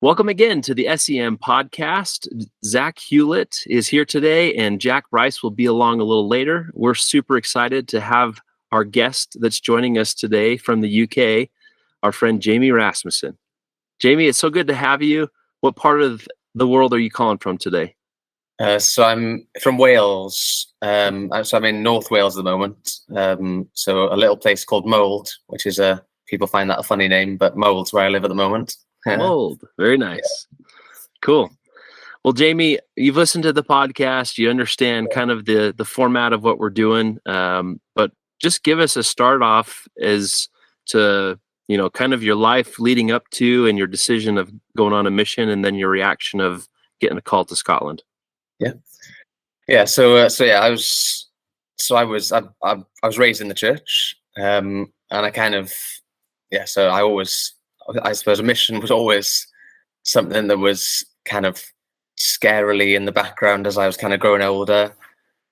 Welcome again to the S.E.M podcast. Zach Hewlett is here today, and Jack Bryce will be along a little later. We're super excited to have our guest that's joining us today from the UK, our friend Jamie Rasmussen. Jamie, it's so good to have you. What part of the world are you calling from today? So I'm from Wales. So I'm in North Wales at the moment. So a little place called Mold, which is people find that a funny name, but Mold's where I live at the moment. Mold. Very nice. Cool. Well, Jamie, you've listened to the podcast. You understand kind of the format of what we're doing. But just give us a start off as to, kind of your life leading up to and your decision of going on a mission, and then your reaction of getting a call to Scotland. Yeah. I was raised in the church, and I kind of, So I suppose a mission was always something that was kind of scarily in the background as I was kind of growing older.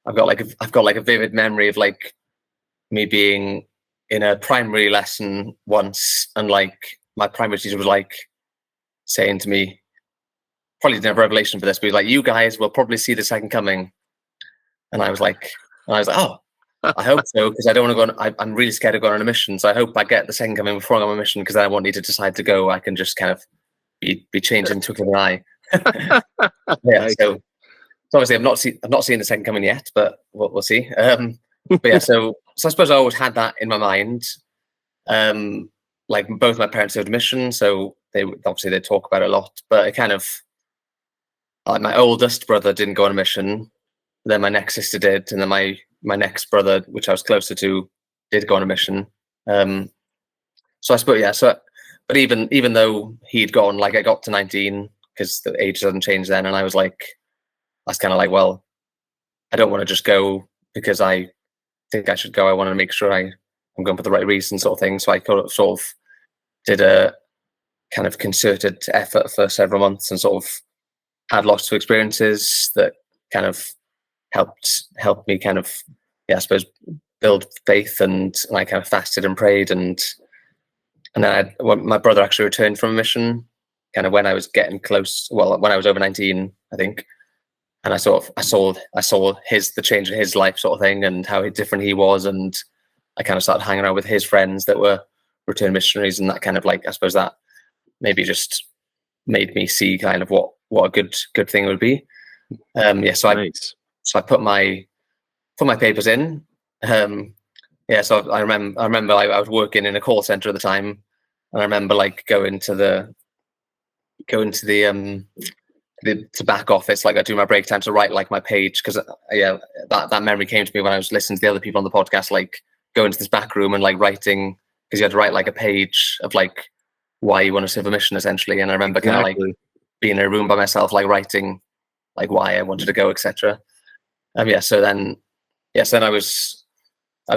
I've got like a vivid memory of like me being in a primary lesson once, and like my primary teacher was like saying to me, probably didn't have a revelation for this, but he was like, "You guys will probably see the second coming." And I was like, "Oh, I hope so, because I don't want to go on. I'm really scared of going on a mission, so I hope I get the second coming before I go on a mission, because then I won't need to decide to go. I can just kind of be changed in twinkling of an eye." Nice. So obviously I've not seen the second coming yet, but we'll see. But yeah, so I suppose I always had that in my mind. Like both my parents served a mission, so they talk about it a lot. But I kind of, like, my oldest brother didn't go on a mission. Then my next sister did, and then my next brother, which I was closer to, did go on a mission. So I suppose, but even though he'd gone, like I got to 19, because the age doesn't change then, and I was kind of like, well, I don't want to just go because I think I should go. I want to make sure I'm going for the right reason, sort of thing. So I sort of did a kind of concerted effort for several months, and sort of had lots of experiences that kind of helped me kind of, I suppose, build faith. And I kind of fasted and prayed, and then my brother actually returned from a mission kind of when I was getting close. Well, when I was over 19, I think. And I saw the change in his life, sort of thing, and how different he was. And I kind of started hanging out with his friends that were returned missionaries, and that kind of, like, I suppose that maybe just made me see kind of what a good thing it would be. So nice. I put my papers in. So I remember I was working in a call center at the time, and I remember like going to the back office, like I do my break time, to write like my page, because that memory came to me when I was listening to the other people on the podcast, like going to this back room and like writing, because you had to write like a page of like why you want to serve a mission, essentially. And I remember kind of like being in a room by myself, like writing like why I wanted to go, etc. So then I was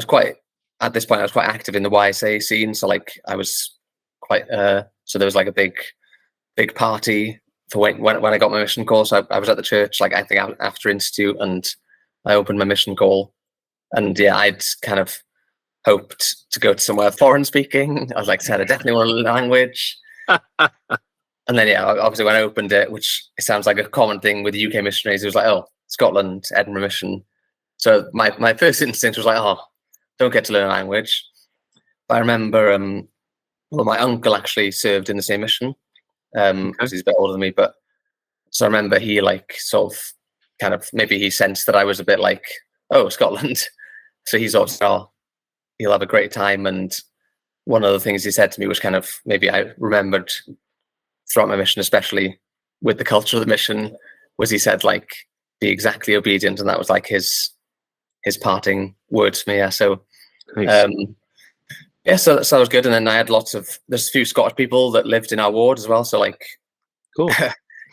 quite, at this point I was quite active in the YSA scene. So like I was quite so there was like a big party for when I got my mission call. So I was at the church, like I think after institute, and I opened my mission call, and I'd kind of hoped to go to somewhere foreign speaking. I was like, said I definitely want to learn language. And then obviously when I opened it, which sounds like a common thing with UK missionaries, it was like, oh, Scotland, Edinburgh Mission. So my first instinct was like, oh, don't get to learn a language. But I remember, my uncle actually served in the same mission, because he's a bit older than me. But so I remember he like sort of kind of, maybe he sensed that I was a bit like, oh, Scotland. So he sort of said, oh, he'll have a great time. And one of the things he said to me was kind of, maybe I remembered throughout my mission, especially with the culture of the mission, was he said like, be exactly obedient. And that was like his parting words for me. So nice. So that was good. And then I had there's a few Scottish people that lived in our ward as well. So like, cool.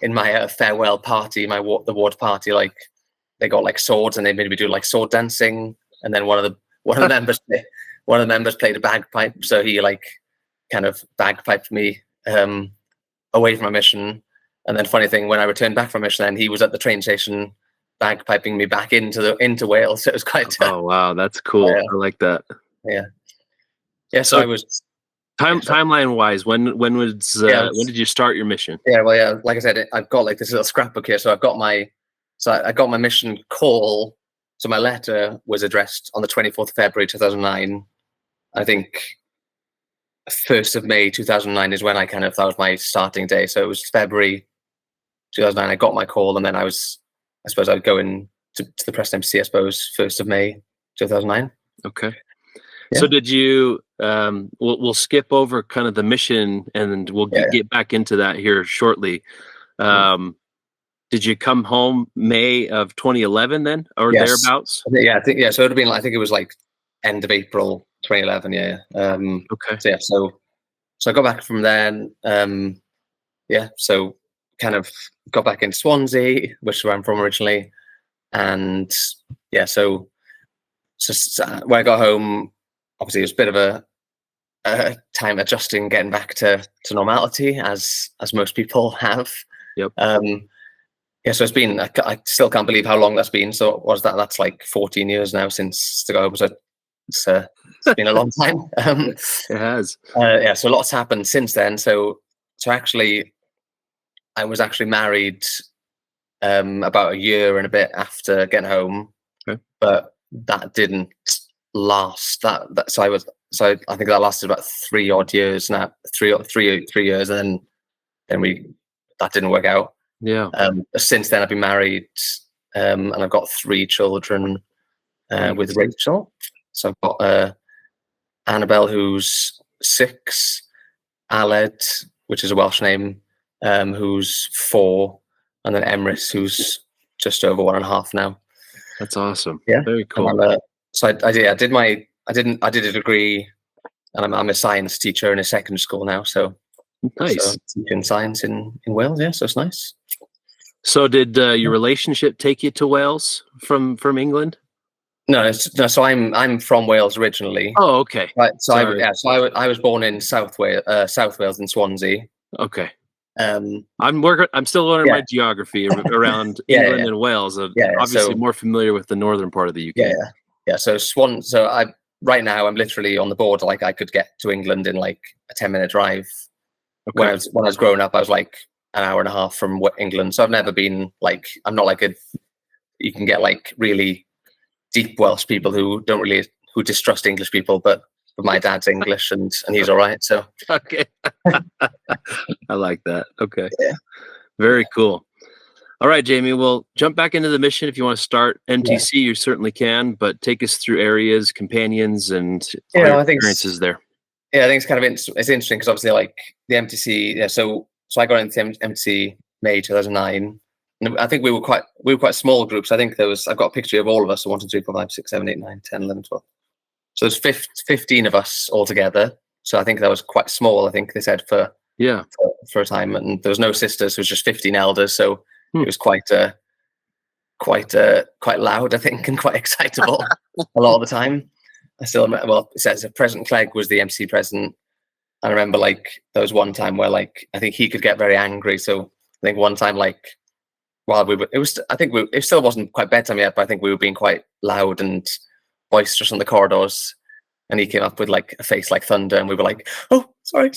In my farewell party, the ward party, like they got like swords, and they made me do like sword dancing. And then one of the members played a bagpipe, so he like kind of bagpiped me away from my mission. And then funny thing, when I returned back from mission, then he was at the train station bagpiping me back into Wales. So it was quite. Oh wow, that's cool. I like that. So I was. Timeline wise, when Yeah, when did you start your mission? yeah. Well, yeah. Like I said, I've got like this little scrapbook here. So I got my mission call. So my letter was addressed on the 24th of February 2009. I think 1st of May 2009 is when that was my starting day. So it was February 2009. I got my call, and then I suppose I'd go in to the Preston MC, I suppose, 1st of May 2009. Okay. Yeah. So did you? We'll skip over kind of the mission, and we'll get back into that here shortly. Did you come home May of 2011 then, or thereabouts? Yeah, I think So it would have been. I think it was like end of April 2011. Yeah. Okay. So yeah. So I got back from then. So kind of got back in Swansea, which is where I'm from originally, and yeah. So when I got home, obviously it was a bit of a time adjusting, getting back to normality, as most people have. Yep. So it's been. I still can't believe how long that's been. So that's like 14 years now since to go home. So it's been a long time. It has. So lots happened since then. So actually, I was actually married about a year and a bit after getting home, but that didn't last. So I think that lasted about 3 odd years now, 3 years, and then that didn't work out. Yeah. Since then, I've been married, and I've got 3 children with Rachel. So I've got Annabelle, who's 6, Aled, which is a Welsh name, who's 4, and then Emrys, who's just over 1.5 now. That's awesome. Yeah, very cool. So I did a degree, and I'm a science teacher in a secondary school now. So nice. So teaching science in Wales. Yeah, so it's nice. So did your relationship take you to Wales from England? No. So I'm from Wales originally. Oh, okay. Right. So I was born in South Wales in Swansea. Okay. I'm still learning my geography around England and Wales. Obviously, more familiar with the northern part of the UK. Yeah. So right now I'm literally on the border. Like I could get to England in like a 10-minute drive. Okay. When I was growing up, I was like an hour and a half from England. So I've never been like, I'm not like you can get like really deep Welsh people who distrust English people, but my dad's English and he's all right. So okay. I like that. Okay. Yeah. Very cool. All right, Jamie, we'll jump back into the mission. If you want to start MTC, you certainly can, but take us through areas, companions, and experiences there. Yeah, I think it's interesting because obviously like the MTC. Yeah, so I got into MTC May 2009. And I think we were quite small groups. I think I've got a picture of all of us. So 1, 2, 3, 4, 5, 6, 7, 8, 9, 10, 11, 12. So there's 15 of us all together. So I think that was quite small. I think they said for a time, and there was no sisters. So it was just 15 elders. So it was quite loud, I think, and quite excitable a lot of the time. I still remember. Well, it says President Clegg was the MC president. I remember like there was one time where like I think he could get very angry. So I think one time like while it still wasn't quite bedtime yet, but I think we were being quite loud and boisterous on the corridors, and he came up with like a face like thunder, and we were like, "Oh, sorry."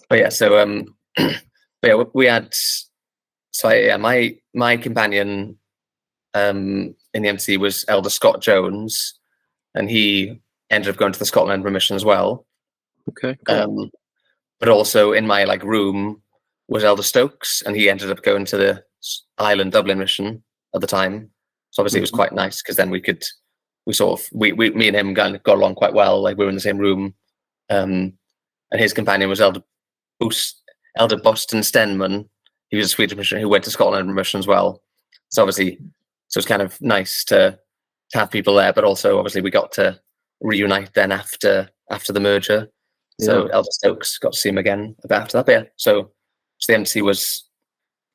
But yeah, so we had. So my companion in the MC was Elder Scott Jones, and he ended up going to the Scotland mission as well. Okay. Cool. But also in my like room was Elder Stokes, and he ended up going to the Ireland Dublin mission at the time. So obviously it was quite nice because then me and him got along quite well. Like we were in the same room, and his companion was Elder Boston Stenman. He was a Swedish missionary who went to Scotland mission as well. So obviously, it's kind of nice to have people there, but also obviously we got to reunite then after the merger. So Elder Stokes got to see him again a bit after that. But yeah, so the MC was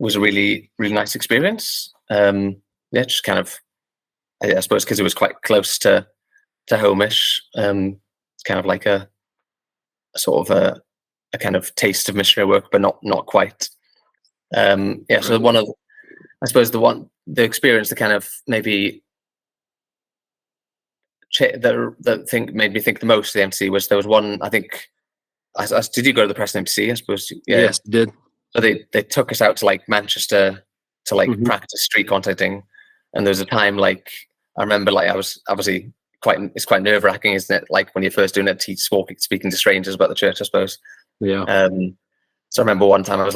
a really, really nice experience. Just kind of, I suppose because it was quite close to homeish. It's kind of like a sort of a kind of taste of missionary work, but not quite. So one of, I suppose the experience that kind of maybe that thing made me think the most of the MTC was there was one, I think, did you go to the Preston MTC? I suppose. Yeah. Yes, did. So they took us out to like Manchester to like Mhm. practice street contacting, and there was a time like I remember like I was obviously it's quite nerve wracking, isn't it? Like when you're first doing it, speaking to strangers about the church, I suppose. Yeah. So I remember one time I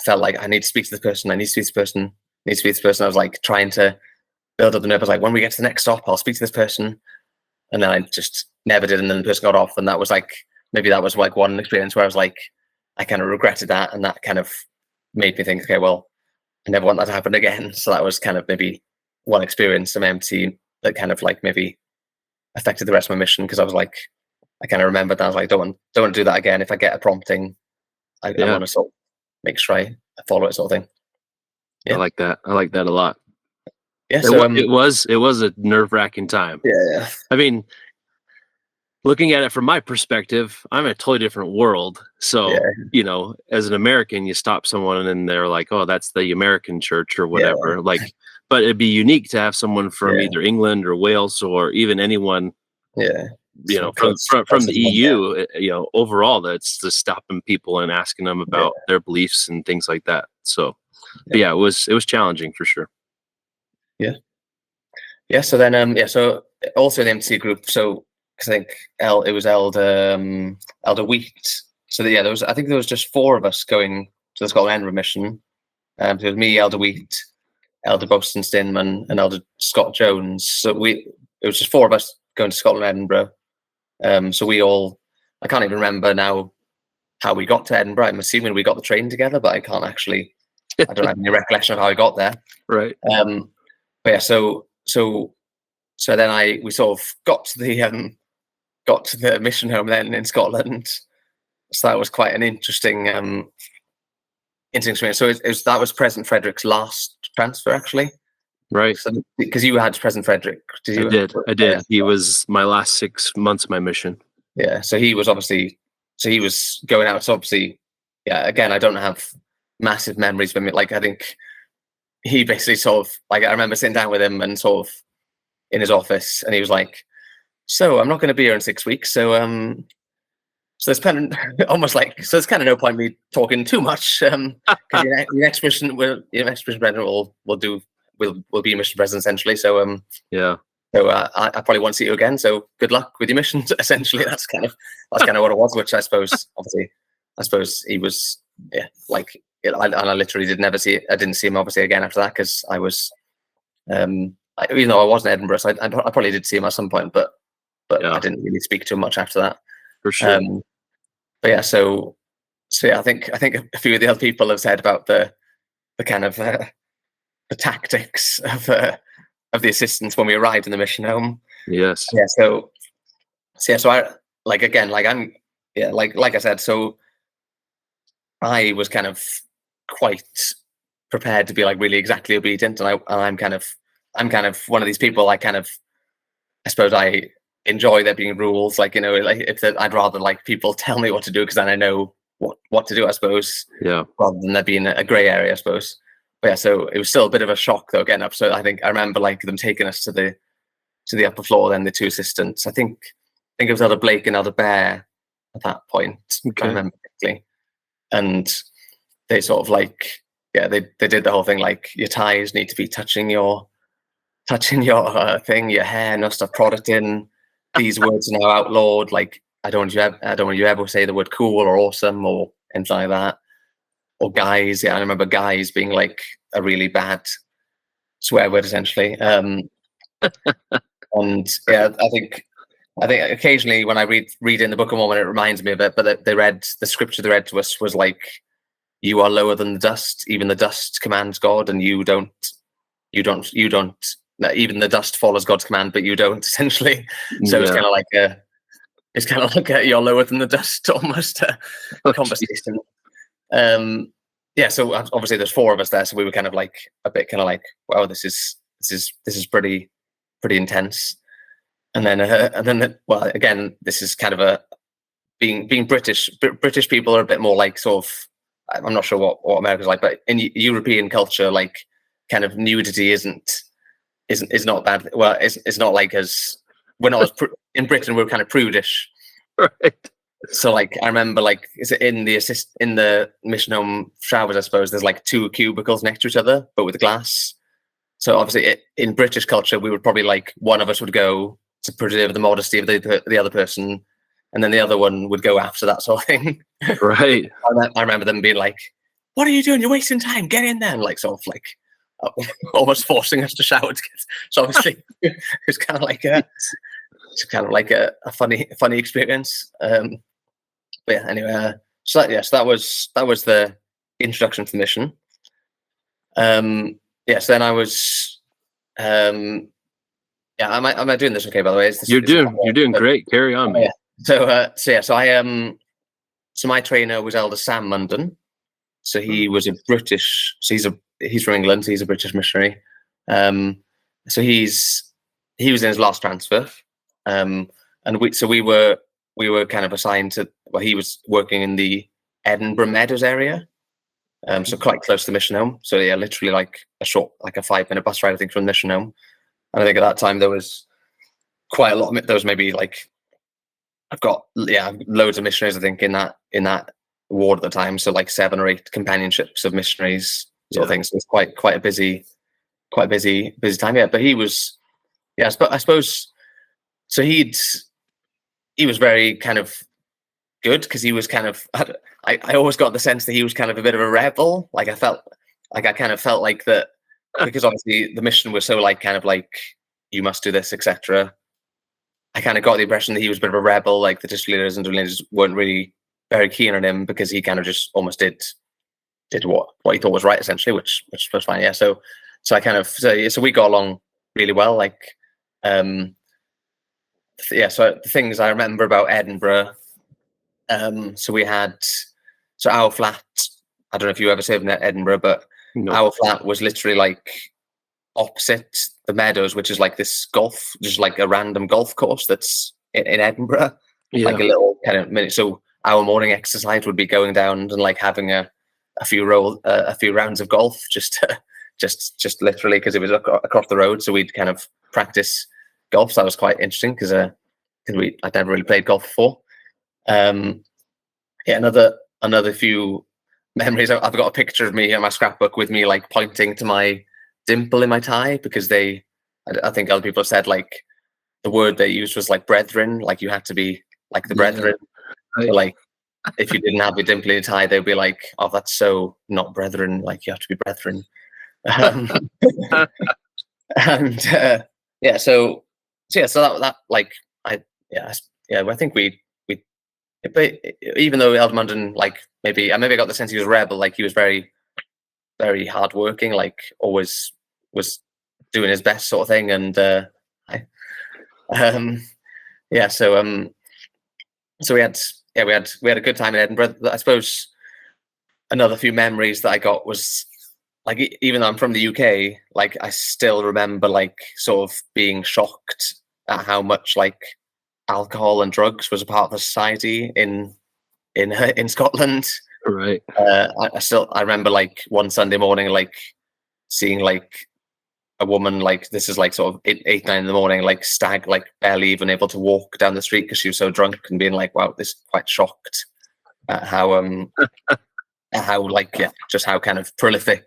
felt like I need to speak to this person. I need to speak to this person. I need to speak to this person. I was like trying to build up the nerve. I was like, when we get to the next stop, I'll speak to this person. And then I just never did. And then the person got off. And that was like, maybe that was like one experience where I was like, I kind of regretted that. And that kind of made me think, okay, well, I never want that to happen again. So that was kind of maybe one experience of MT that kind of like maybe affected the rest of my mission. Cause I was like, I kind of remembered that. I was like, don't want to do that again. If I get a prompting, I want to sort of make sure I follow it, sort of thing. Yeah. I like that. I like that a lot. Yeah. So it was a nerve-wracking time. Yeah. I mean, looking at it from my perspective, I'm in a totally different world. So, you know, as an American, you stop someone and they're like, oh, that's the American church or whatever. Like, but it'd be unique to have someone from either England or Wales or even anyone, you know, from the EU, you know, overall, that's just stopping people and asking them about their beliefs and things like that. So, it was challenging for sure. Yeah. So then, so also in the MTC group, so I think it was Elder Wheat. So I think there was just 4 of us going to the Scotland Edinburgh Mission. So it was me, Elder Wheat, Elder Boaston Stinman, and Elder Scott Jones. So it was just 4 of us going to Scotland Edinburgh. So I can't even remember now how we got to Edinburgh. I'm assuming we got the train together, but I don't have any recollection of how I got there. Right. But yeah, so then we sort of got to the mission home then in Scotland. So that was quite an interesting experience. So that was President Frederick's last transfer, actually. Right. So, because you had President Frederick, did you? I did. He was my last 6 months of my mission. Yeah. So he was going out. So obviously, again, I don't have massive memories of him. Like, I think he basically sort of, like, I remember sitting down with him and sort of in his office, and he was like, so I'm not going to be here in 6 weeks. So there's kind of almost like, so there's kind of no point me talking too much. Because your next mission president will be Mr. President essentially. So So I probably won't see you again. So good luck with your missions. Essentially, that's kind of what it was. Which I suppose, he was, I literally didn't see him obviously again after that, because I was, even though I was in Edinburgh, so I probably did see him at some point, but I didn't really speak to him much after that. For sure. But yeah, so I think a few of the other people have said about the kind of the tactics of the assistants when we arrived in the mission home. Yes. Yeah. So I like I said, so I was kind of quite prepared to be like really exactly obedient, and I'm kind of one of these people. I suppose I enjoy there being rules. Like, like I'd rather like people tell me what to do, because then I know what to do, I suppose. Yeah. Rather than there being a grey area, I suppose. But yeah, so it was still a bit of a shock though getting up. So I think I remember like them taking us to the upper floor. Then the 2 assistants. I think it was Elder Blake and Elder Bear at that point. Okay. I remember correctly. And they sort of like, they did the whole thing, like your ties need to be touching your thing, your hair, no stuff product in. These words are now outlawed. Like, I don't want you ever say the word cool or awesome or anything like that. Or guys, I remember guys being like a really bad swear word essentially. And yeah, I think occasionally when I read in the Book of Mormon, it reminds me of it. But the scripture they read to us was like, "You are lower than the dust. Even the dust commands God, and you don't. Even the dust follows God's command, but you don't." Essentially, so it's kind of like you're lower than the dust almost conversation. Yeah. So obviously there's 4 of us there, so we were kind of like a bit kind of like, wow, this is pretty intense. And then well, again, this is kind of being British. British people are a bit more like sort of, I'm not sure what America's like, but in European culture, like kind of nudity is not bad. Well, it's not like as when I was in Britain, we were kind of prudish. Right. So like I remember like is it in the mission home showers, I suppose there's like 2 cubicles next to each other, but with glass. So obviously in British culture, we would probably like one of us would go to preserve the modesty of the other person, and then the other one would go after, that sort of thing. Right. I remember them being like, "What are you doing? You're wasting time. Get in there!" And like sort of like almost forcing us to shower. So obviously it's kind of like a funny experience. But yeah, anyway, so that was the introduction to the mission. Yes, then I was, yeah. Am I doing this okay? By the way, You're doing great. Carry on, man. Yeah. So my trainer was Elder S.E.M. Munden. So he was a British. So he's from England. So he's a British missionary. So he was in his last transfer. And we were kind of assigned to. Well, he was working in the Edinburgh Meadows area. So quite close to the mission home. So yeah, literally like a 5-minute bus ride, I think, from the mission home. And I think at that time there was quite a lot. There was maybe like I've got loads of missionaries, I think, in that ward at the time. So like 7 or 8 companionships of missionaries, sort of things. So it's quite a busy time. Yeah, but he was, yeah, I suppose. So he was very kind of good because he was kind of. I always got the sense that he was kind of a bit of a rebel. Like I kind of felt like that because obviously the mission was so like kind of like you must do this, etc. I kind of got the impression that he was a bit of a rebel. Like the district leaders and leaders weren't really very keen on him because he kind of just almost did what he thought was right, essentially, which was fine. Yeah. So I kind of so we got along really well. Like so the things I remember about Edinburgh. So we had. So our flat, I don't know if you ever stayed in Edinburgh, but our flat was literally like opposite the Meadows, which is like this just like a random golf course that's in Edinburgh, like a little kind of minute. So our morning exercise would be going down and like having a few rounds of golf, just literally because it was across the road. So we'd kind of practice golf. So that was quite interesting because I'd never really played golf before. Yeah, another few memories. I've got a picture of me in my scrapbook with me like pointing to my dimple in my tie because I think other people have said like the word they used was like brethren, like you had to be like the brethren. So, like if you didn't have a dimple in your tie, they'd be like, "Oh, that's so not brethren. Like you have to be brethren." And so that like I think we. But even though Elder Munden, like maybe I got the sense he was a rebel, like he was very, very hardworking, like always was doing his best sort of thing. And so we had a good time in Edinburgh. I suppose another few memories that I got was like even though I'm from the UK, like I still remember like sort of being shocked at how much like alcohol and drugs was a part of the society in Scotland. Right. I remember like one Sunday morning, like seeing like a woman, like this is like sort of 8, 9 in the morning, like like barely even able to walk down the street because she was so drunk, and being like, wow, this quite shocked at how just how kind of prolific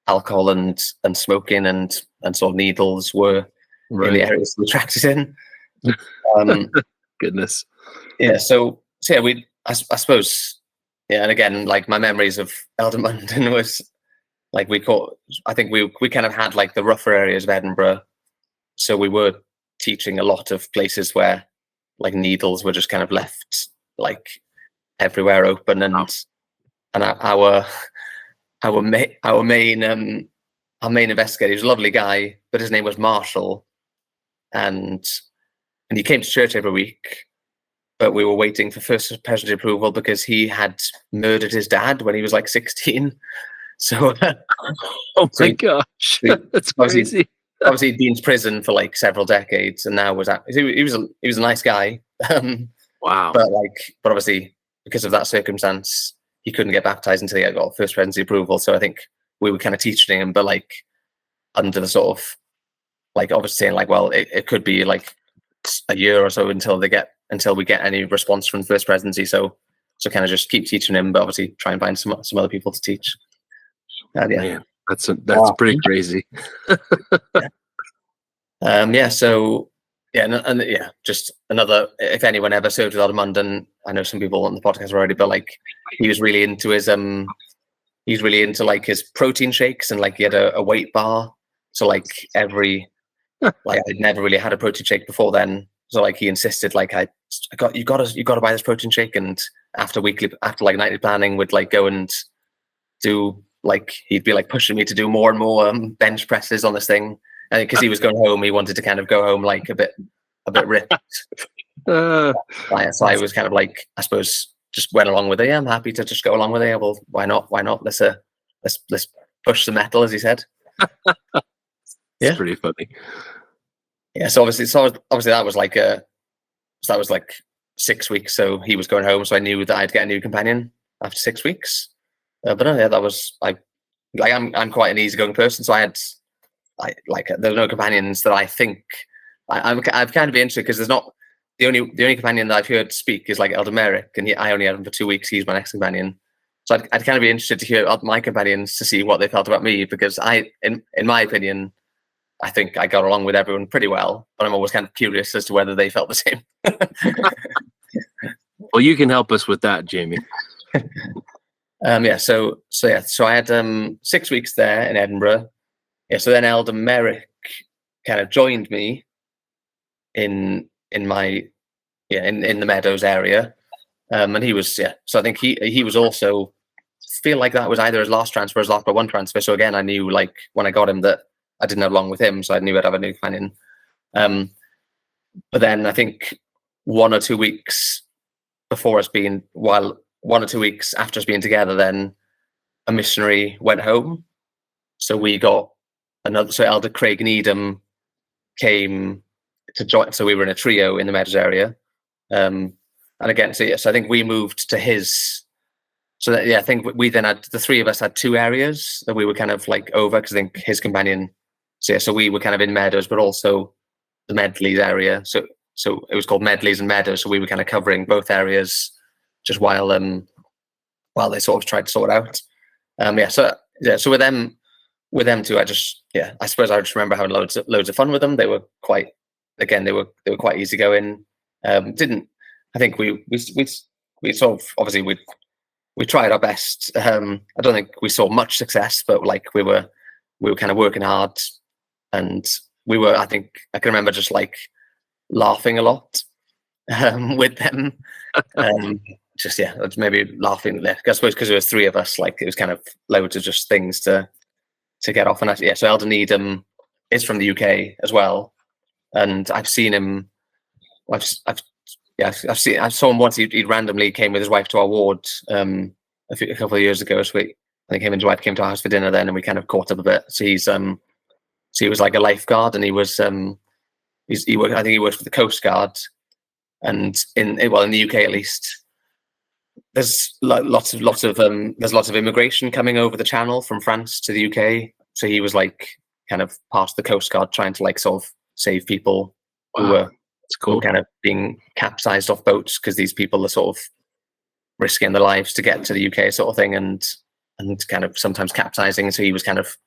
alcohol and smoking and sort of needles were in the areas we practiced in. Goodness. Yeah. So yeah, I suppose, yeah. And again, like my memories of Elder Munden was like I think we kind of had like the rougher areas of Edinburgh. So we were teaching a lot of places where like needles were just kind of left like everywhere open, and our main investigator, he was a lovely guy, but his name was Marshall, and he came to church every week, but we were waiting for first presbytery approval because he had murdered his dad when he was like 16. So, oh my gosh, that's crazy. Obviously, he'd been in prison for like several decades, and now he was a nice guy. Wow. But obviously, because of that circumstance, he couldn't get baptized until he got first presbytery approval. So I think we were kind of teaching him, but like under the sort of like obviously saying like, well, it could be like a year or so until we get any response from the first presidency. So kind of just keep teaching him, but obviously try and find some other people to teach. Yeah. Man, that's pretty crazy. So and just another. If anyone ever served with London, I know some people on the podcast already, but like he was really into his he's really into like his protein shakes, and like he had a weight bar. So like like I'd never really had a protein shake before then. So like he insisted, like you got to buy this protein shake, and after like nightly planning, would like go and do like he'd be like pushing me to do more and more bench presses on this thing, and because he was going home, he wanted to kind of go home like a bit ripped. So I was kind of like, I suppose, just went along with it. Yeah, I'm happy to just go along with it. Well, why not? Let's push the metal, as he said. It's pretty funny. Yeah, so obviously that was like 6 weeks. So he was going home, so I knew that I'd get a new companion after 6 weeks. But that was I'm quite an easygoing person, so there's no companions that I think I've kind of been interested, because there's not the only companion that I've heard speak is like Elder Merrick, and I only had him for 2 weeks. He's my next companion, so I'd kind of be interested to hear my companions to see what they felt about me, because in my opinion, I think I got along with everyone pretty well, but I'm always kind of curious as to whether they felt the same. Well, you can help us with that, Jamie. So I had 6 weeks there in Edinburgh. Yeah, so then Elder Merrick kind of joined me in the Meadows area, and he was so I think he was also, feel like that was either his last transfer or his last but one transfer. So again, I knew like when I got him that I didn't have long with him, so I knew I'd have a new companion. But then I think 1 or 2 weeks before us being, 1 or 2 weeks after us being together, then a missionary went home. So we got so Elder Craig Needham came to join. So we were in a trio in the Meadows area. And again, so I think we moved to his. So that, I think we then had, the three of us had 2 areas that we were kind of like over, because I think his companion. So we were kind of in Meadows, but also the Medleys area. So it was called Medleys and Meadows. So we were kind of covering both areas, just while they sort of tried to sort it out. So with them two, I suppose I just remember having loads of fun with them. They were quite easygoing. I think we sort of, obviously we tried our best. I don't think we saw much success, but like we were kind of working hard, and I think I can remember just like laughing a lot with them. Maybe laughing. I suppose because there was 3 of us, like it was kind of loads of just things to get off. And so Elder Needham is from the UK as well, and I've seen him. I saw him once. He randomly came with his wife to our ward a couple of years ago. So I think him and his wife came to our house for dinner then, and we kind of caught up a bit. So he was like a lifeguard, and he was I think he worked for the Coast Guard, and in the UK at least, there's lots of immigration coming over the channel from France to the UK. So he was like kind of part of the Coast Guard, trying to like sort of save people who were kind of being capsized off boats, because these people are sort of risking their lives to get to the UK, sort of thing, and kind of sometimes capsizing. So he was kind of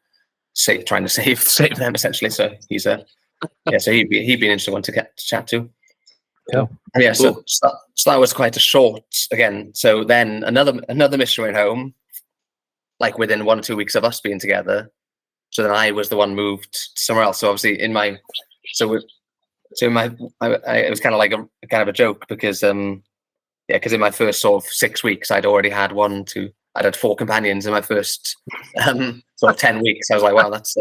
trying to save them, essentially. So he's so he'd be an interesting one to chat to. So that was quite a short, again. So then another mission went home, like within 1 or 2 weeks of us being together. So then I was the one moved somewhere else. So obviously it was kind of like a joke, because because in my first sort of 6 weeks I'd already had I'd had 4 companions in my first sort of 10 weeks. I was like, wow, that's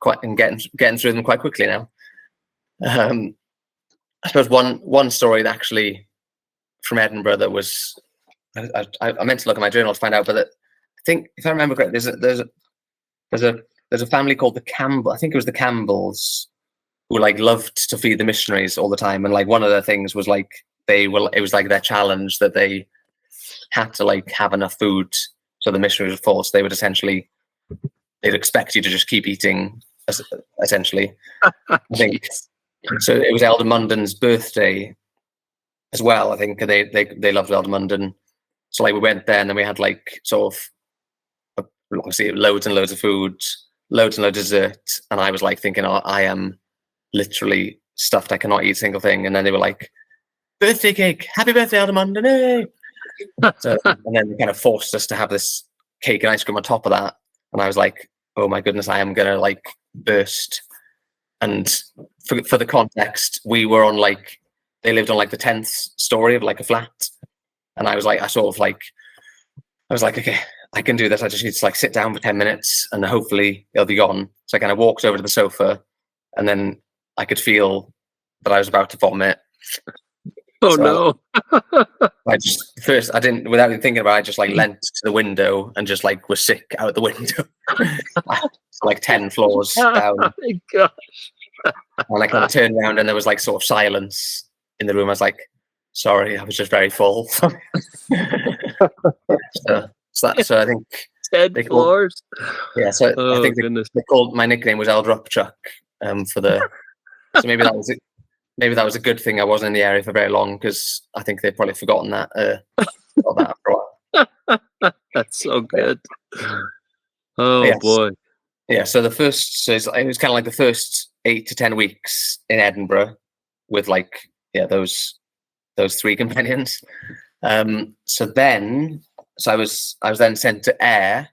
quite, and getting through them quite quickly now. I suppose one story that actually from Edinburgh that was, I meant to look at my journal to find out, but I think if I remember correctly, there's a family called the Campbell. I think it was the Campbells, who like loved to feed the missionaries all the time, and like one of their things was like it was like their challenge that they had to like have enough food so the missionaries were full. So they would essentially, they'd expect you to just keep eating, essentially. I think So it was Elder Munden's birthday as well. I think they loved Elder Munden. So like we went there and then we had like sort of obviously loads and loads of food, loads and loads of dessert. And I was like thinking, oh, I am literally stuffed. I cannot eat a single thing. And then they were like, birthday cake, happy birthday, Elder Munden. Hey! So, and then they kind of forced us to have this cake and ice cream on top of that. And I was like, oh my goodness, I am going to like burst. And for the context, we were on like, they lived on like the 10th story of like a flat. And I was like, I was like, okay, I can do this. I just need to like sit down for 10 minutes and hopefully it'll be gone. So I kind of walked over to the sofa and then I could feel that I was about to vomit. Oh no. I didn't, without even thinking about it, I just like leant to the window and just like was sick out the window. Like 10 floors down. Oh my gosh. And I kind of turned around and there was like sort of silence in the room. I was like, sorry, I was just very full. So I think 10 floors. Yeah, so I think they called, my nickname was Elder Upchuck for the. So maybe that was it. Maybe that was a good thing I wasn't in the area for very long because I think they've probably forgotten that. About that after a while. That's so good. Oh boy. Yeah. So it was kind of like the first 8 to 10 weeks in Edinburgh with like those 3 companions. So I was then sent to Ayr.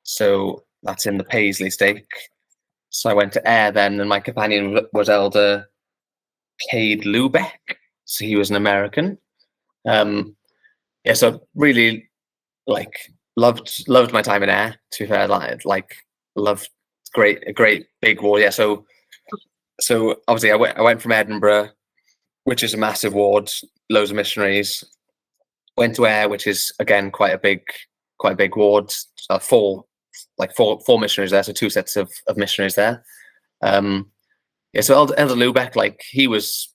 So that's in the Paisley stake. So I went to Ayr then, and my companion was Elder Cade Lubeck. So he was an American. So really like loved my time in Ayr. To be fair, like loved a great big ward. Yeah. So obviously I went from Edinburgh, which is a massive ward, loads of missionaries. Went to Ayr, which is again quite a big ward. Four missionaries there, so 2 sets of missionaries there. So Elder Lubeck, like he was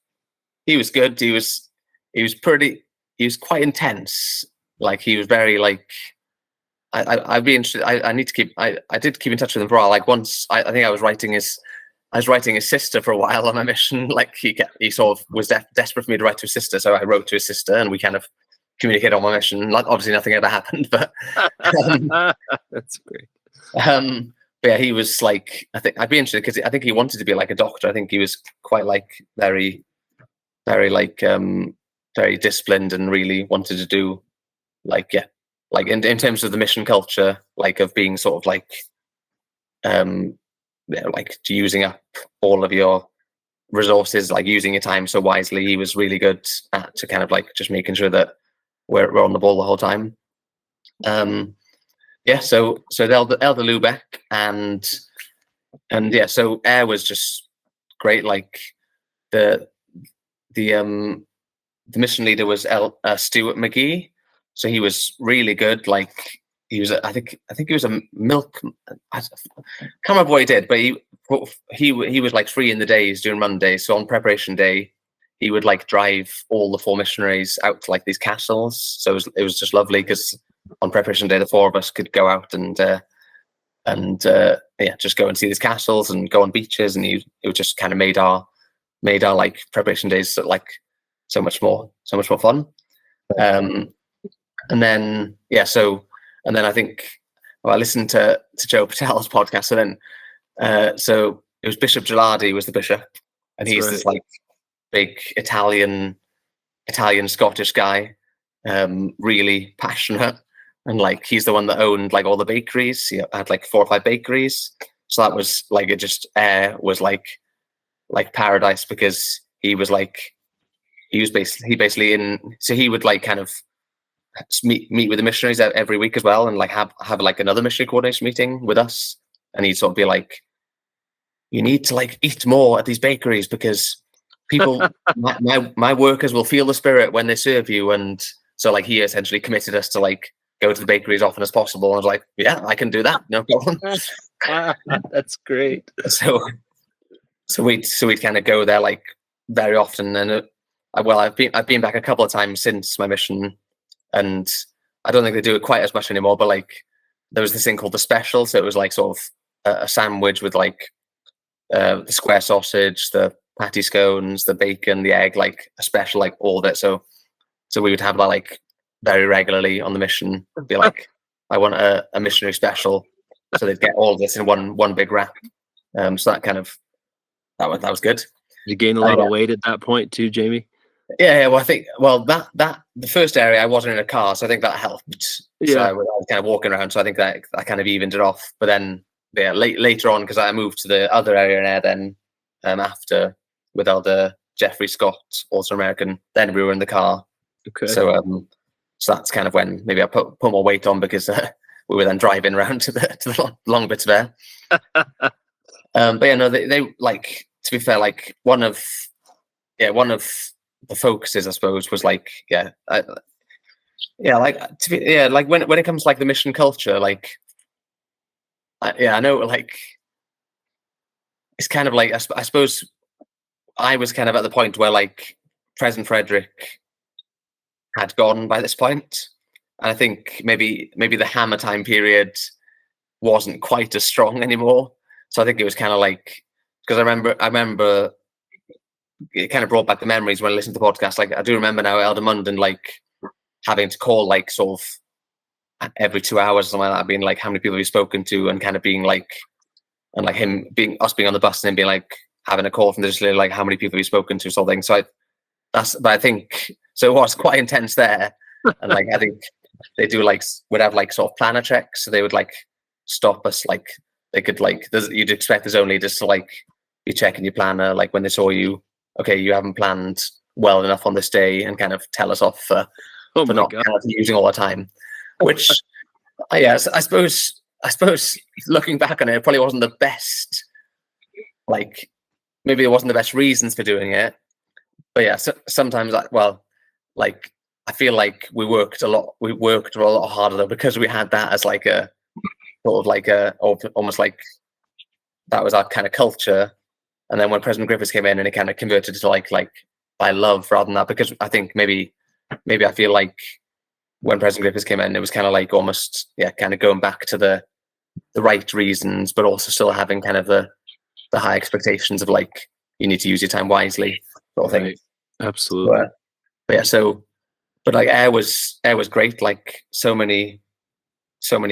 good. He was quite intense. Like he was very like. I'd be interested. I need to keep. I did keep in touch with him for a while. Like once, I think I was writing his sister for a while on my mission. Like he sort of was desperate for me to write to his sister, so I wrote to his sister, and we kind of communicated on my mission. Like obviously nothing ever happened, but that's great. But yeah, he was like, I think I'd be interested because I think he wanted to be like a doctor. I think he was quite like very, very like very disciplined and really wanted to do like in terms of the mission culture, like of being sort of like like using up all of your resources, like using your time so wisely. He was really good at to kind of like just making sure that we're on the ball the whole time. So the Elder Lubeck and so Ayr was just great. Like the mission leader was Stuart McGee, so he was really good. Like he was, I think he was a milk. I can't remember what he did, but he was like free in the days during Monday. So on preparation day, he would like drive all the 4 missionaries out to like these castles. So it was just lovely because on preparation day, the 4 of us could go out and just go and see these castles and go on beaches, and it just kind of made our like preparation days like so much more fun. And then I think I listened to Joe Patel's podcast, so then so it was Bishop Gilardi was the bishop, and he's this like big Italian Scottish guy, really passionate. And like he's the one that owned like all the bakeries. He had like 4 or 5 bakeries. So that was like Ayr was like paradise because he was basically in. So he would like kind of meet with the missionaries every week as well, and like have like another missionary coordination meeting with us. And he'd sort of be like, "You need to like eat more at these bakeries because people, my workers will feel the spirit when they serve you." And so like he essentially committed us to like go to the bakery as often as possible. And I was like, yeah, I can do that. No problem. That's great. So we'd kind of go there like very often. And I've been back a couple of times since my mission, and I don't think they do it quite as much anymore, but like there was this thing called the special. So it was like sort of a sandwich with like the square sausage, the patty scones, the bacon, the egg, like a special, like all of it. So we would have that like very regularly on the mission. Be like, I want a missionary special. So they'd get all of this in one big wrap. So that kind of that was good. Did you gain a lot of weight at that point too, Jamie? Yeah, well, I think that the first area I wasn't in a car, so I think that helped. Yeah. So I was kind of walking around, so I think that kind of evened it off. But then, yeah, later on, because I moved to the other area there, then after with Elder Jeffrey Scott, also American, then we were in the car. Okay. So that's kind of when maybe I put more weight on, because we were then driving around to the long bits there. But yeah, no, they like, to be fair, like one of the focuses, I suppose, was like, like when it comes to like the mission culture, like I know, like it's kind of like I suppose I was kind of at the point where like President Frederick had gone by this point, and I think maybe the Hammer time period wasn't quite as strong anymore. So I think it was kind of like, because I remember it kind of brought back the memories when I listened to the podcast. Like I do remember now Elder Munden like having to call like sort of every 2 hours or something like that, being like, how many people have you spoken to, and kind of being like, and like us being on the bus and then being like having a call from the legislature, like, how many people have you spoken to, something. So I think so it was quite intense there. And like I think they would have like sort of planner checks, so they would like stop us, like they could like, you'd expect there's only just to like be checking your planner, like when they saw you, okay, you haven't planned well enough on this day, and kind of tell us off for not kind of using all the time. Which, yes, I suppose looking back on it, it probably wasn't the best. Like maybe it wasn't the best reasons for doing it, but yeah, sometimes like I feel like we worked a lot harder though, because we had that as like a sort of like almost like that was our kind of culture. And then when President Griffiths came in, and it kind of converted to like by love rather than that, because I think maybe I feel like when President Griffiths came in, it was kind of like almost kind of going back to the right reasons, but also still having kind of the high expectations of like, you need to use your time wisely, sort of thing. Absolutely. But yeah, but like Air was great. Like so many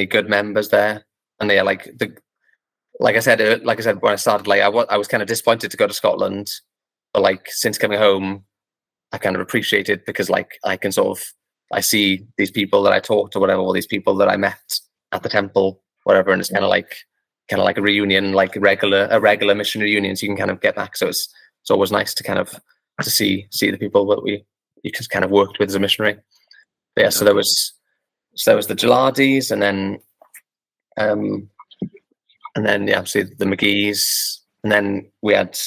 good members there, and yeah, like I said when I started, like I was kind of disappointed to go to Scotland, but like since coming home, I kind of appreciate it, because like I see these people that I talked to, whatever, all these people that I met at the temple, whatever, and it's kind of like a reunion, like a regular mission reunion, so you can kind of get back. So it's always nice to kind of to see the people that you just kind of worked with as a missionary. But yeah, so there was the Gelardies, and then obviously the McGees, and then we had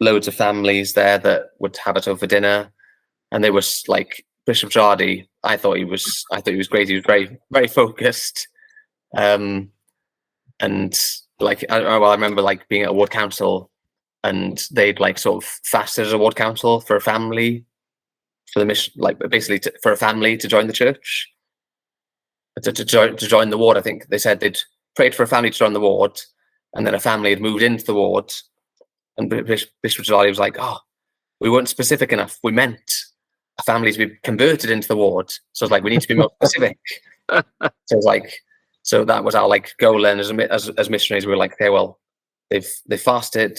loads of families there that would have us over for dinner, and they was like Bishop Jardy. I thought he was great. He was very, very focused, and like I remember like being at a ward council, and they'd like sort of fasted as a ward council for a family for the mission, like basically for a family to join the church, to join the ward. I think they said they'd prayed for a family to join the ward, and then a family had moved into the ward, and Bishop Jalali was like, "Oh, we weren't specific enough. We meant a family to be converted into the ward. So it's like, we need to be more specific." So it's like, so that was our like goal. And as missionaries, we were like, okay, well, they fasted.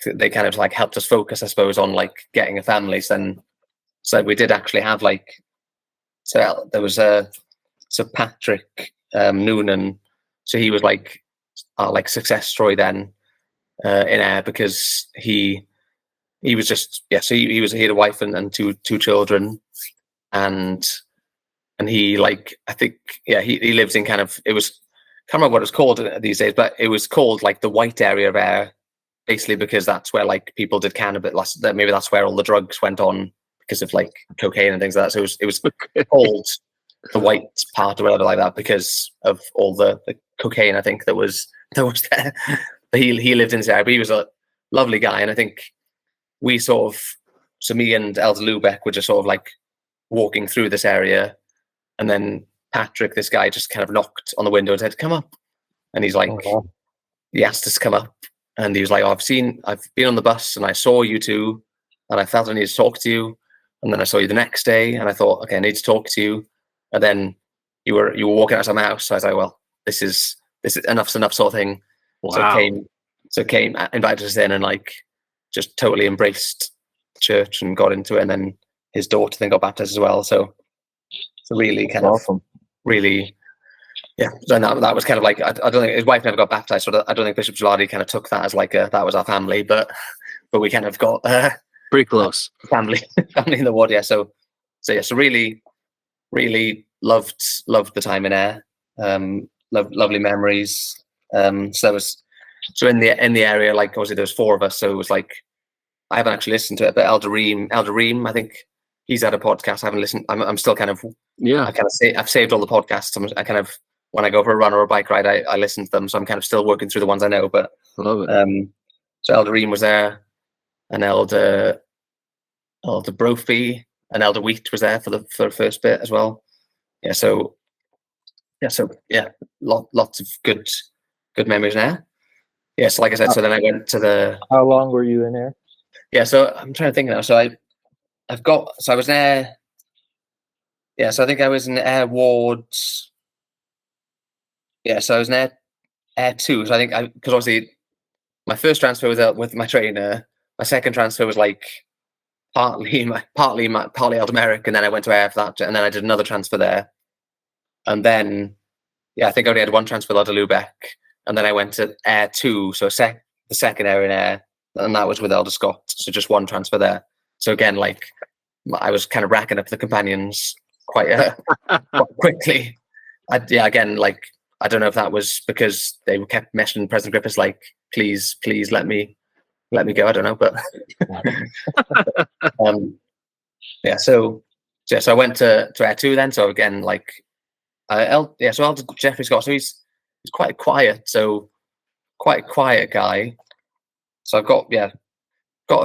They kind of like helped us focus, I suppose, on like getting a family. So we did actually have like, so there was so Patrick Noonan. So he was like our like success story then in Air, because he was just so he had a wife and two children, and he like, I think he lives in kind of, it was, can't remember what it was called these days, but it was called like the white area of Air, basically because that's where like people did cannabis, maybe that's where all the drugs went on because of like cocaine and things like that. So it was called the white part or whatever like that because of all the cocaine, I think, that was there. But he lived in this area, but he was a lovely guy, and I think we sort of, so me and Elder Lubeck were just sort of like walking through this area, and then Patrick, this guy, just kind of knocked on the window and said, "Come up." And he's like, he asked us to come up, And he was like, oh, I've been on the bus and I saw you two, and I felt I needed to talk to you. And then I saw you the next day, and I thought, okay, I need to talk to you. And then you were walking out of my house. So I was like, well, this is enough's enough sort of thing. Wow. So came, invited us in, and like just totally embraced church and got into it. And then his daughter then got baptized as well. So really kind of really, yeah. So that was kind of like, I don't think his wife never got baptized, so I don't think Bishop Gilardi kind of took that as like that was our family, but we kind of got pretty close family in the ward. Yeah. So really loved the time in Ayr. Lovely memories. So in the area, like obviously there's 4 of us, so it was like, I haven't actually listened to it, but Elder Reem, I think he's had a podcast. I haven't listened. I'm still kind of, I've saved all the podcasts. I kind of, when I go for a run or a bike ride, I listen to them. So I'm kind of still working through the ones I know. But love it. So Elder Reem was there, and Elder Brophy and Elder Wheat was there for the first bit as well. Lots of good memories there. Yeah, so like I said, so then I went to the. How long were you in there? Yeah, so I'm trying to think now. So I was there. Yeah, so I think I was in Ayr wards. Yeah, so I was in Ayr 2. So I think because obviously my first transfer was with my trainer. My second transfer was like partly Aldemeric, and then I went to Ayr for that, and then I did another transfer there, and then I think I only had one transfer with Lubeck, and then I went to Ayr 2, so the second Ayr in Ayr, and that was with Elder Scott, so just one transfer there. So again, like I was kind of racking up the companions quite quickly. Again, like I don't know if that was because they kept mentioning President Griffiths, like please let me go. I don't know, but So I went to Ayr 2 then. So again, like so Elder Jeffrey Scott. So he's quite quiet. So quite a quiet guy. So I've got a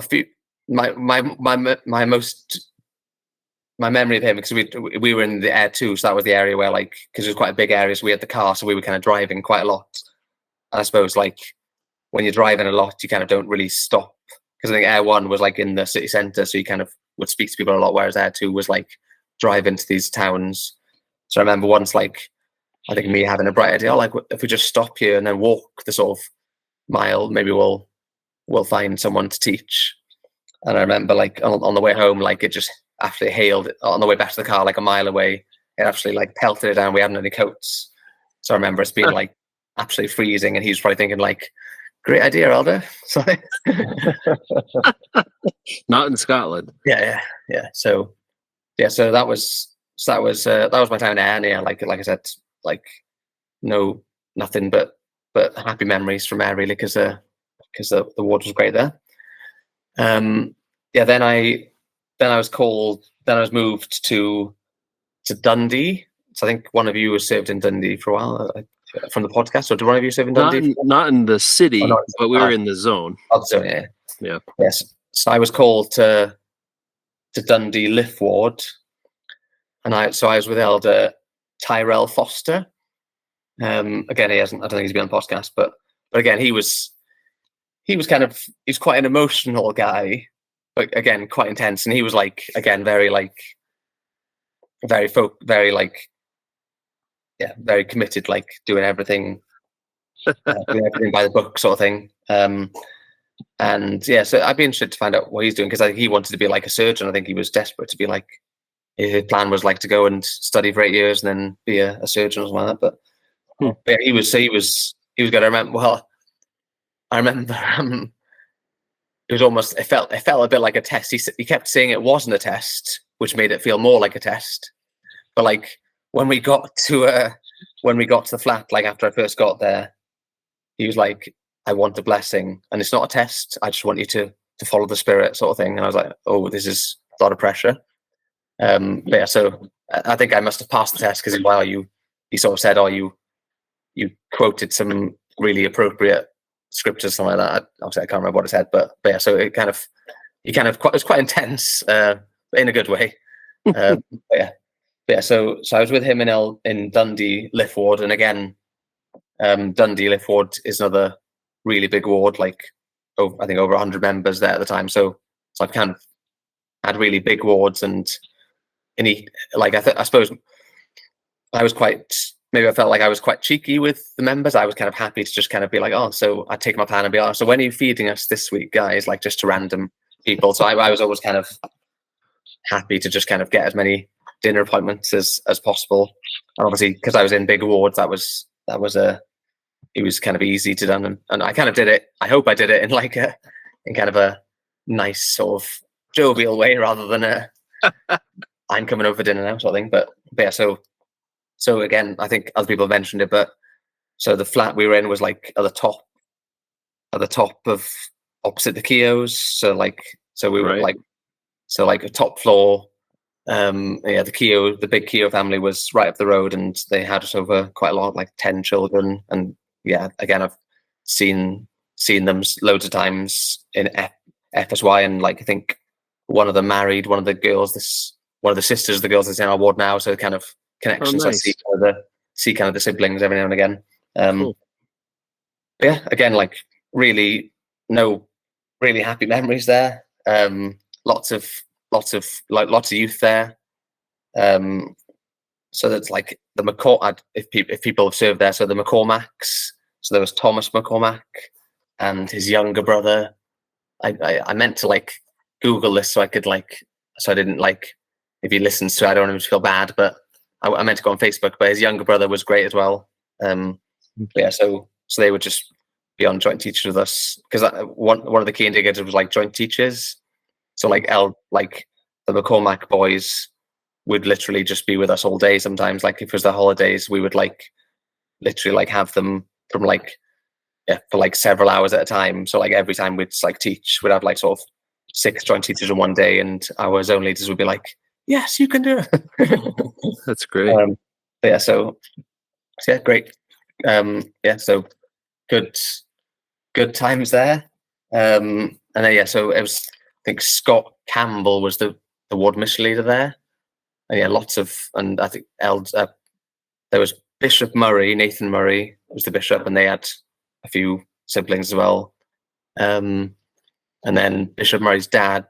few. My memory of him, because we were in the Ayr 2, so that was the area where, like, because it was quite a big area, so we had the car, so we were kind of driving quite a lot. And I suppose like when you're driving a lot, you kind of don't really stop, because I think Ayr 1 was like in the city centre, so you kind of would speak to people a lot, whereas Ayr 2 was like driving to these towns. So I remember once, like, I think me having a bright idea, like if we just stop here and then walk the sort of mile, maybe we'll find someone to teach. And I remember like on the way home, like it just actually hailed on the way back to the car, like a mile away. It actually like pelted it down. We hadn't any coats. So I remember it's being like absolutely freezing, and he was probably thinking like, great idea, Elder. So not in Scotland. Yeah. So that was my time in Ayr. And yeah, like I said, like nothing but happy memories from Ayr, really, because the ward was great there. Then I was moved to Dundee. So I think one of you was served in Dundee for a while from the podcast. Or did one of you serve in Dundee? Not in the city, but we were in the zone. Oh, the zone, yeah. Yeah. Yes. So I was called to Dundee Liff Ward, and I was with Elder Tyrell Foster. Again, I don't think he's been on the podcast, but again, he's quite an emotional guy, but again, quite intense. And he was like, again, very committed, like doing everything by the book sort of thing. And yeah, so I'd be interested to find out what he's doing, because I think he wanted to be like a surgeon. I think he was desperate to be like, his plan was like to go and study for 8 years and then be a surgeon or something like that. But yeah, he was good. I remember it was almost, it felt a bit like a test. He kept saying it wasn't a test, which made it feel more like a test. But like when we got to the flat, like after I first got there, he was like, I want a blessing, and it's not a test. I just want you to follow the Spirit, sort of thing. And I was like, oh, this is a lot of pressure. But yeah, so I think I must have passed the test, because he sort of said, oh, you quoted some really appropriate scriptures, something like that. Obviously, I can't remember what it said, but yeah, so it was quite intense, but in a good way. So I was with him in Dundee Liff Ward, and again, Dundee Liff Ward is another really big ward, like I think over 100 members there at the time. So I've kind of had really big wards, and like I suppose I was maybe I felt like I was quite cheeky with the members. I was kind of happy to just kind of be like, oh, so I'd take my plan and be, oh, so when are you feeding us this week, guys? Like just to random people. So I was always kind of happy to just kind of get as many dinner appointments as possible. And obviously, because I was in big awards, it was kind of easy to done, and I kind of did it. I hope I did it in like in kind of a nice sort of jovial way rather than a I'm coming over for dinner now sort of thing. But yeah, so again, I think other people have mentioned it, but so the flat we were in was like at the top of opposite the Keoghs. So we were Right. like a top floor. Yeah, the big Keogh family was right up the road, and they had us over quite a lot, like 10 children. And yeah, again, I've seen them loads of times in FSY, and like I think one of them married one of the girls, one of the sisters of the girls that's in our ward now. So kind of connections. Oh, nice. I see kind of the siblings every now and again. Cool. Yeah, again, like really happy memories there. Lots of youth there. So that's like the if people have served there. So the McCormacks. So there was Thomas McCormack and his younger brother. I meant to like Google this so I could so I didn't like, if he listens to it, I don't want him to feel bad, but I meant to go on Facebook, but his younger brother was great as well. Yeah, so they would just be on joint teachers with us, because one of the key indicators was like joint teachers. So like the McCormack boys would literally just be with us all day sometimes. Like if it was the holidays, we would like literally like have them from for like several hours at a time. So like every time we'd like teach, we'd have like sort of 6 joint teachers in one day, and our zone leaders would be like, yes, you can do it. That's great. Yeah, so yeah, great. Yeah, so good times there. And then yeah, so it was, I think Scott Campbell was the ward mission leader there. And yeah, and I think there was Bishop Murray, Nathan Murray was the bishop, and they had a few siblings as well. And then Bishop Murray's dad,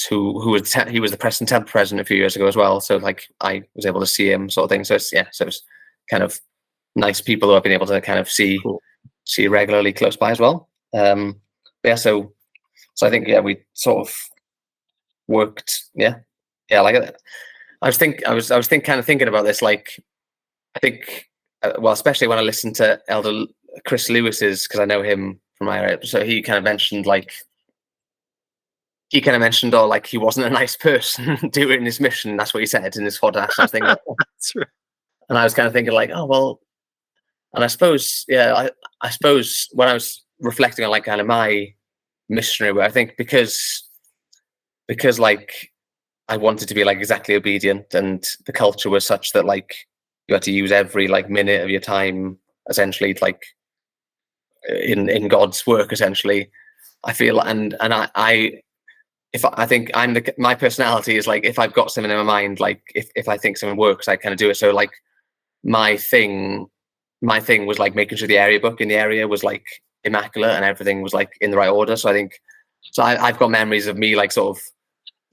he was the Preston Temple president a few years ago as well. So like I was able to see him, sort of thing. So it was kind of nice people who I've been able to kind of see regularly close by as well. Yeah, so I think we sort of worked. Yeah, like I was thinking about this. Like I think, well, especially when I listened to Elder Chris Lewis's, because I know him from my area. So he kind of mentioned oh, like he wasn't a nice person doing his mission. That's what he said in his podcast. I was thinking, That's right. and I was kind of thinking like, oh well. And I suppose, I suppose when I was reflecting on like kind of my missionary way, I think because like I wanted to be like exactly obedient, and the culture was such that like you had to use every like minute of your time essentially like in God's work essentially. I feel, and I think my personality is like, if I've got something in my mind, like if I think something works, I kind of do it. So like my thing was like making sure the area book in the area was like immaculate and everything was like in the right order. So I think, I've got memories of me like sort of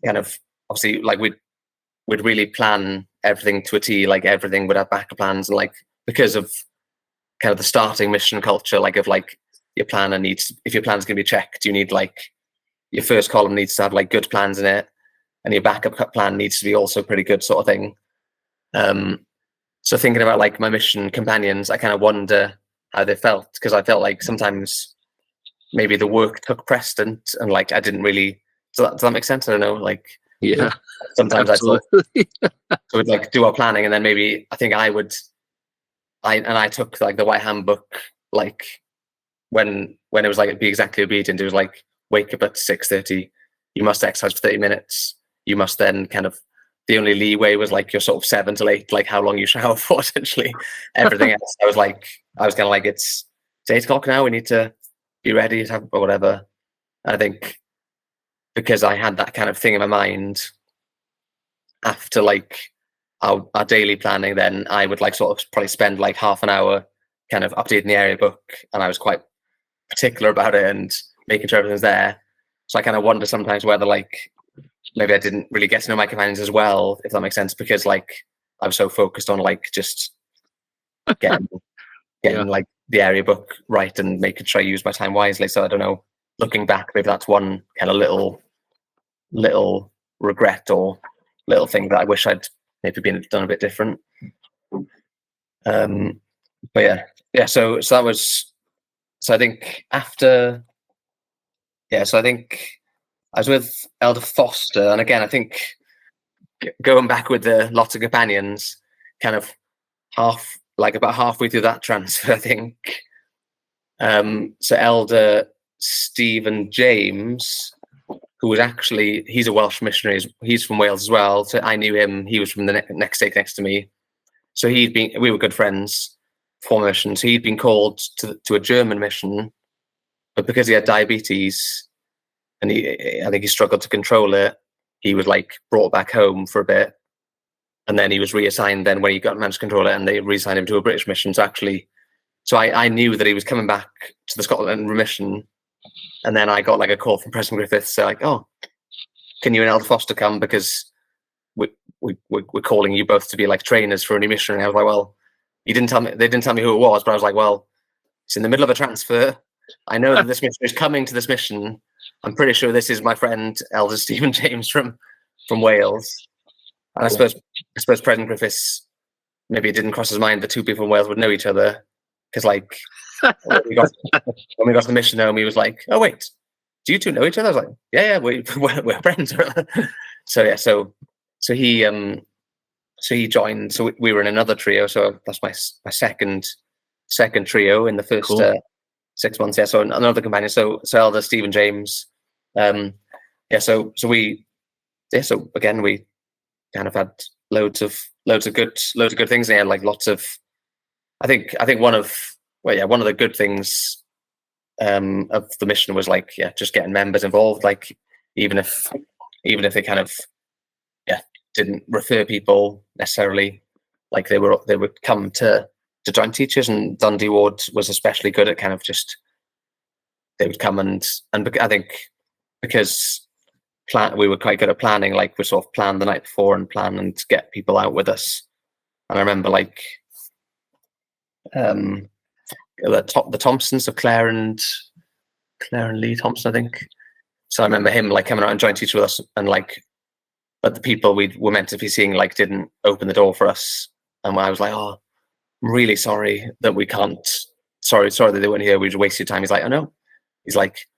kind of, obviously like we'd really plan everything to a T, like everything would have backup plans, and like because of kind of the starting mission culture, like of like your planner needs, if your plan's going to be checked, you need like your first column needs to have like good plans in it, and your backup plan needs to be also pretty good, sort of thing. So thinking about like my mission companions, I kind of wonder how they felt, because I felt like sometimes maybe the work took precedent, and like I didn't really. Does that make sense? I don't know. Like Yeah, sometimes absolutely. I would like do our planning, and then maybe I think I took like the White Handbook, like when it was like be exactly obedient. It was like wake up at 6:30. You must exercise for 30 minutes. You must then kind of, the only leeway was like your sort of 7 to 8, like how long you shower for, essentially. Everything else, I was kind of like, it's 8 o'clock now. We need to be ready to have, or whatever. I think because I had that kind of thing in my mind after like our daily planning, then I would like sort of probably spend like half an hour kind of updating the area book, and I was quite particular about it and making sure everything's there. So I kind of wonder sometimes whether like maybe I didn't really get to know my companions as well, if that makes sense, because like I was so focused on like just getting Yeah. like the area book right and making sure I use my time wisely. So I don't know, looking back, maybe that's one kind of little regret or little thing that I wish I'd maybe done a bit different. But yeah. So that was. So I think after. Yeah. So I think I was with Elder Foster, and again, I think going back with the lots of companions, kind of about halfway through that transfer, I think. So Elder Stephen James, who was actually, he's a Welsh missionary, he's from Wales as well. So I knew him. He was from the next stake next to me. So we were good friends for mission. So he'd been called to a German mission, but because he had diabetes and I think he struggled to control it, he was like brought back home for a bit. And then he was reassigned then when he managed to control it, and they reassigned him to a British mission. So I knew that he was coming back to the Scotland mission. And then I got like a call from President Griffiths, like, oh, can you and Elder Foster come? Because we're calling you both to be like trainers for a new mission. And I was like, well, they didn't tell me who it was, but I was like, well, it's in the middle of a transfer. I know that this mission is coming to this mission. I'm pretty sure this is my friend Elder Stephen James from Wales. And I suppose President Griffiths, maybe it didn't cross his mind that two people from Wales would know each other, because like when we got to the mission home, he was like, "Oh wait, do you two know each other?" I was like, "Yeah, we're friends." So he joined. So we were in another trio. So that's my second trio in the first Cool. 6 months. Yeah. So another companion. So Elder Stephen James. So again we kind of had loads of good things. And like lots of, I think one of the good things of the mission was like, just getting members involved. Like even if they kind of didn't refer people necessarily, like they would come to join teachers. And Dundee Ward was especially good at kind of just, they would come and I think because we were quite good at planning, like we sort of plan the night before and plan and get people out with us. And I remember like the Thompsons, so Claire and Lee Thompson, I think. So I remember him like coming out and joining teacher with us, and like, but the people we were meant to be seeing like didn't open the door for us. And I was like, oh, I'm really sorry that we can't. Sorry that they weren't here. We just wasted time. He's like, I know. He's like,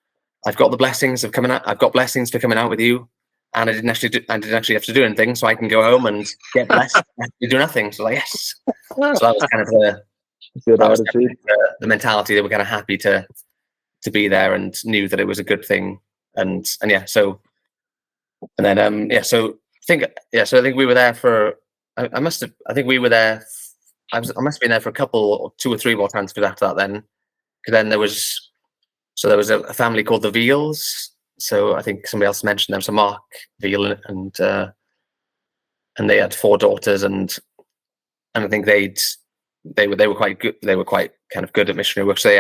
I've got the blessings of coming out. I've got blessings for coming out with you, and I didn't actually have to do anything, so I can go home and get blessed. You do nothing. So like, yes. So that was kind of the mentality. They were kind of happy to be there and knew that it was a good thing. And yeah. So and then So I think we were there for. I think we were there. I must have been there for a couple, 2 or 3 more transfers after that. Then, because then there was a family called the Veals. So I think somebody else mentioned them. So Mark Veal and they had 4 daughters, and I think they were quite good. They were quite kind of good at missionary work. So they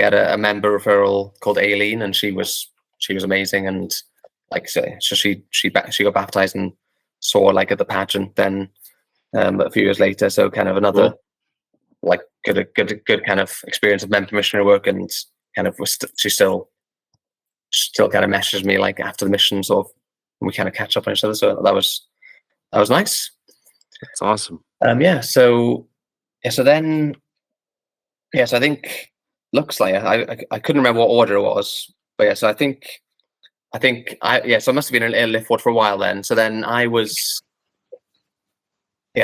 had a member referral called Aileen, and she was amazing. And like so she got baptized and saw like at the pageant then a few years later. So kind of another Cool. like good kind of experience of member missionary work, and kind of she still kind of messages me like after the mission, sort of, and we kind of catch up on each other. So that was nice. That's awesome. So then so I think looks like I couldn't remember what order it was, but so I think so I must have been in Lifford for a while then. So then I was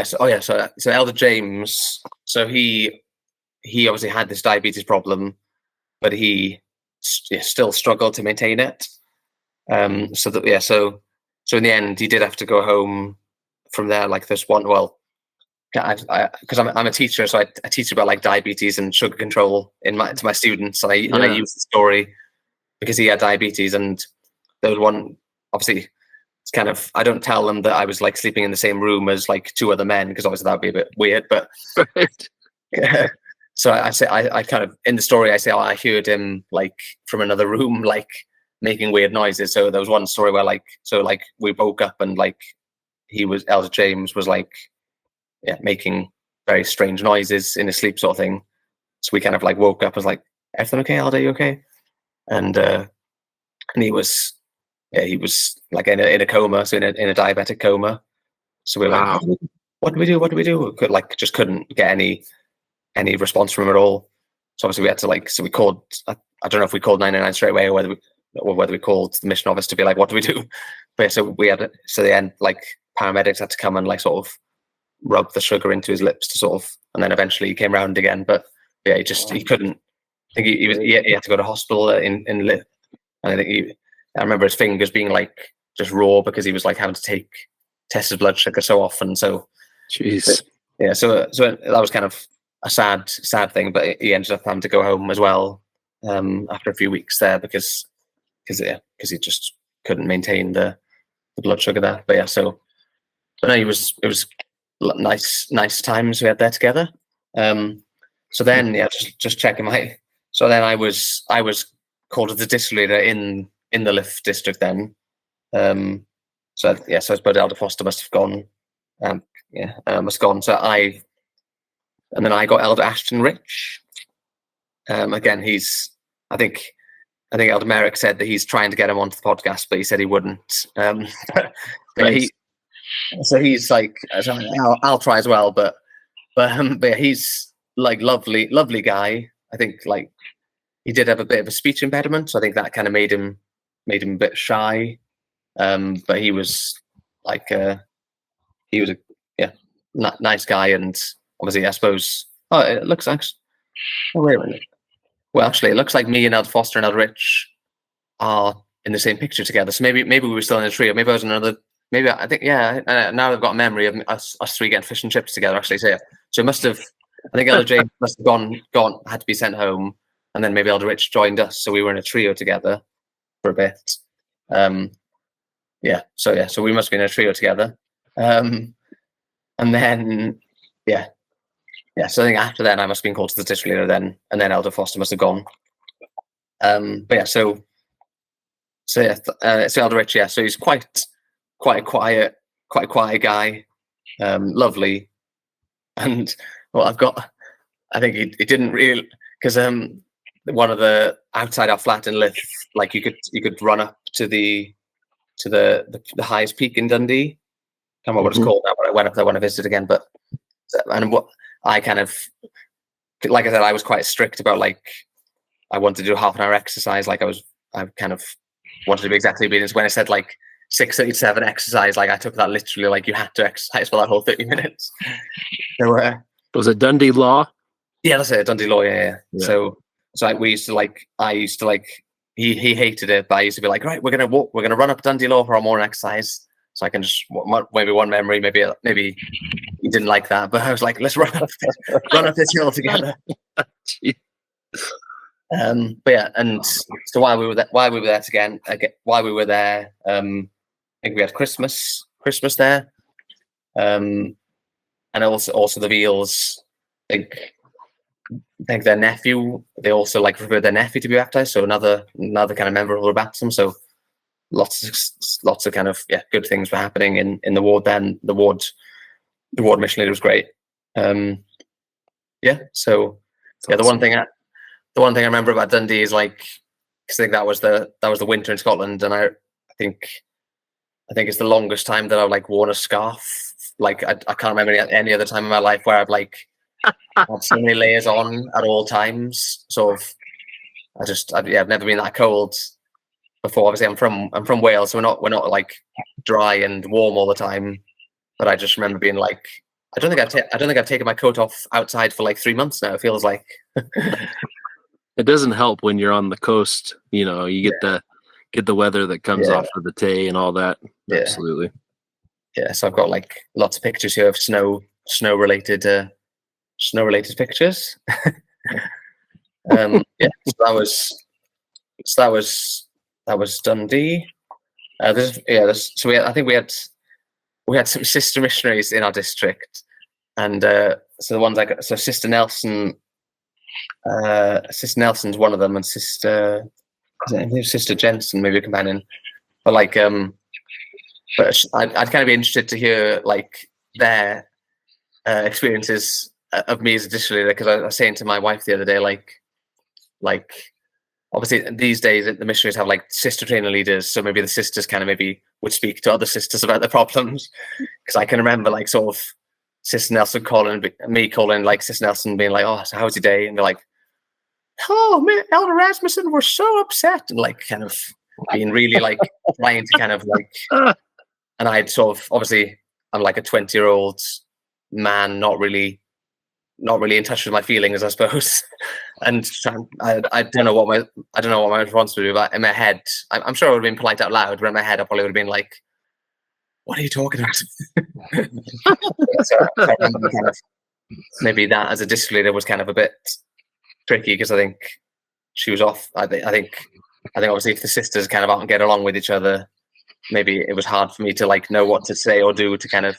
so Elder James, so he obviously had this diabetes problem, but he still struggled to maintain it. So in the end he did have to go home from there. Like this one, well, because I'm a teacher, so I teach about like diabetes and sugar control to my students, and I use the story because he had diabetes. And there was one, obviously it's kind of, I don't tell them that I was like sleeping in the same room as like 2 other men, because obviously that would be a bit weird, but so I say I kind of in the story I say, oh, I heard him like from another room, like making weird noises. So there was one story where like we woke up and like Elder James was like making very strange noises in his sleep, sort of thing. So we kind of like woke up, was like, everything okay, Elder, you okay? And he was like in a coma, so in a diabetic coma. So we were Wow. like, what do we do? What do we do? Just couldn't get any response from him at all. So obviously we had to so we called, I don't know if we called 999 straight away or whether we called the mission office to be like, what do we do? But yeah, so the end, like paramedics had to come and like sort of rub the sugar into his lips to sort of, and then eventually he came round again. But yeah, he couldn't. I think he had to go to hospital in Lip, and I think I remember his fingers being like just raw because he was like having to test his blood sugar so often. So, Jeez. yeah, so that was kind of a sad thing. But he ended up having to go home as well after a few weeks there because he just couldn't maintain the blood sugar there. But yeah, but no, it was nice times we had there together. So then just checking so then I was called as the district leader in the Liff district then. So I suppose Elder Foster must have gone. So and then I got Elder Ashton Rich. Again, I think Elder Merrick said that he's trying to get him onto the podcast, but he said he wouldn't. Nice. He's like, I'll try as well, but he's like lovely guy. I think like he did have a bit of a speech impediment, so I think that kind of made him a bit shy. But he was like a nice guy, and obviously I suppose. Oh, it looks actually. Oh, wait a minute. Well, actually, it looks like me and Elder Foster and Elder Rich are in the same picture together. So maybe we were still in a trio. Maybe I was another. Maybe I think now I've got a memory of us three getting fish and chips together. Actually, so it must have. I think Elder James must have gone, had to be sent home, and then maybe Elder Rich joined us. So we were in a trio together for a bit. So we must be in a trio together. And then so I think after then I must have been called to the district leader then, and then Elder Foster must have gone. So Elder Rich, so he's quite a quiet guy, lovely, and I think he didn't really, because one of the outside our flat in Liff, like you could run up to the highest peak in Dundee. I can't remember what it's called now, but I went up there when I visited again. But and what I kind of, like I said, I was quite strict about like I wanted to do half an hour exercise. Like I kind of wanted to be exactly obedient. When I said like 6:37 exercise, like I took that literally, like you had to exercise for that whole 30 minutes. Was it Dundee Law? Yeah, that's it, Dundee Law. Yeah. So we used to he hated it, but I used to be like, right, we're gonna run up Dundee Law for our morning exercise. So I can just maybe one memory, maybe he didn't like that, but I was like, let's run up this hill together. But yeah, and so while we were there, I think we had Christmas there, and also the Veals. I think their nephew. They also like preferred their nephew to be baptized, so another kind of member of the baptism. So lots of kind of good things were happening in the ward. Then the ward mission leader was great. The one thing I remember about Dundee is like, I think that was the winter in Scotland, and I think it's the longest time that I've like worn a scarf. Like I can't remember any other time in my life where I've like had so many layers on at all times. Sort of, I've never been that cold before. Obviously, I'm from Wales, so we're not like dry and warm all the time. But I just remember being like, I don't think I've taken my coat off outside for like 3 months now. It feels like. It doesn't help when you're on the coast. You know, you get the weather that comes off of the Tay and all that. Yeah. Absolutely. Yeah, so I've got like lots of pictures here of snow related pictures. So that was Dundee. I think we had some sister missionaries in our district, and so the ones Sister Nelson Sister Nelson's one of them, and Sister Jensen, maybe a companion. But like, but I'd kind of be interested to hear like their experiences of me as a district leader, because I was saying to my wife the other day, like obviously these days the missionaries have like sister trainer leaders, so maybe the sisters kind of maybe would speak to other sisters about their problems, because I can remember like sort of Sister Nelson calling like Sister Nelson being like, "Oh, so how's your day?" and they're like, "Oh, man, Elder Rasmussen, we're so upset," and like kind of being really like trying to kind of like, and I'd sort of, obviously I'm like a 20-year-old man, not really in touch with my feelings, I suppose. And I don't know what my response would be, but in my head, I'm sure I would have been polite out loud, but in my head I probably would have been like, "What are you talking about?" so I remember kind of maybe that as a district leader was kind of a bit tricky, because I think she was off. I think obviously if the sisters kind of out and get along with each other, maybe it was hard for me to like know what to say or do to kind of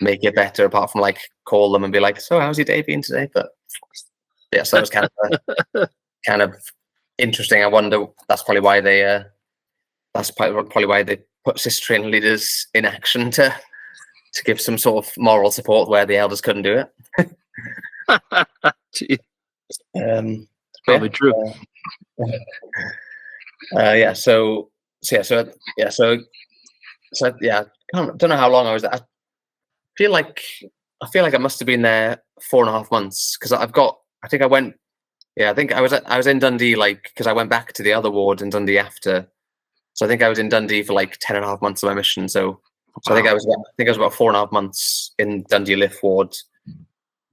make it better, apart from like call them and be like, "So how's your day been today?" But yeah, so it was kind of interesting. I wonder, that's probably why they put sister training leaders in action to give some sort of moral support where the elders couldn't do Gee, it. probably true. So I don't know how long I was there. I feel like I must have been there 4.5 months, because I think I was in Dundee, like, because I went back to the other ward in Dundee after. So I think I was in Dundee for like 10.5 months of my mission. So I think I was about 4.5 months in Dundee Liff ward,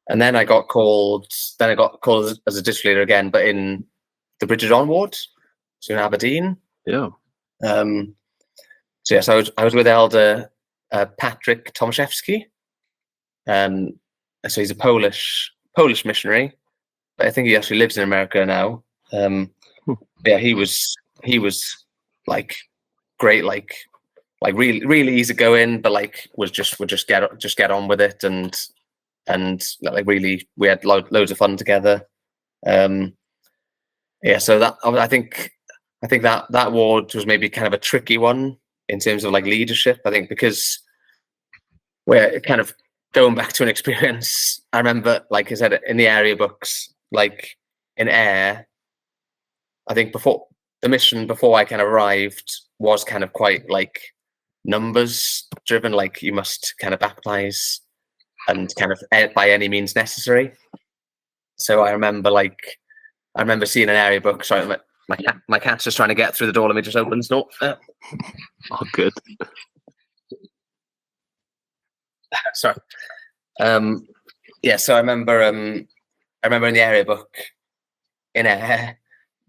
and then I got called as a district leader again, but in the Bridget On ward, so in Aberdeen. Yeah. So I was with Elder Patrick Tomaszewski. So he's a Polish missionary, but I think he actually lives in America now. Yeah, he was like great, like really easygoing, but like would just get on with it, and like really we had loads of fun together. So that, I think that ward was maybe kind of a tricky one in terms of like leadership. I think because we're kind of going back to an experience. I remember, like I said, in the area books, like in Ayr, I think before I kind of arrived, was kind of quite like numbers driven, like you must kind of baptize and kind of by any means necessary. So I remember seeing an area book. Sorry, my cat's just trying to get through the door. Let me just open the door. Oh, good. Sorry. So I remember in the area book in Ayr,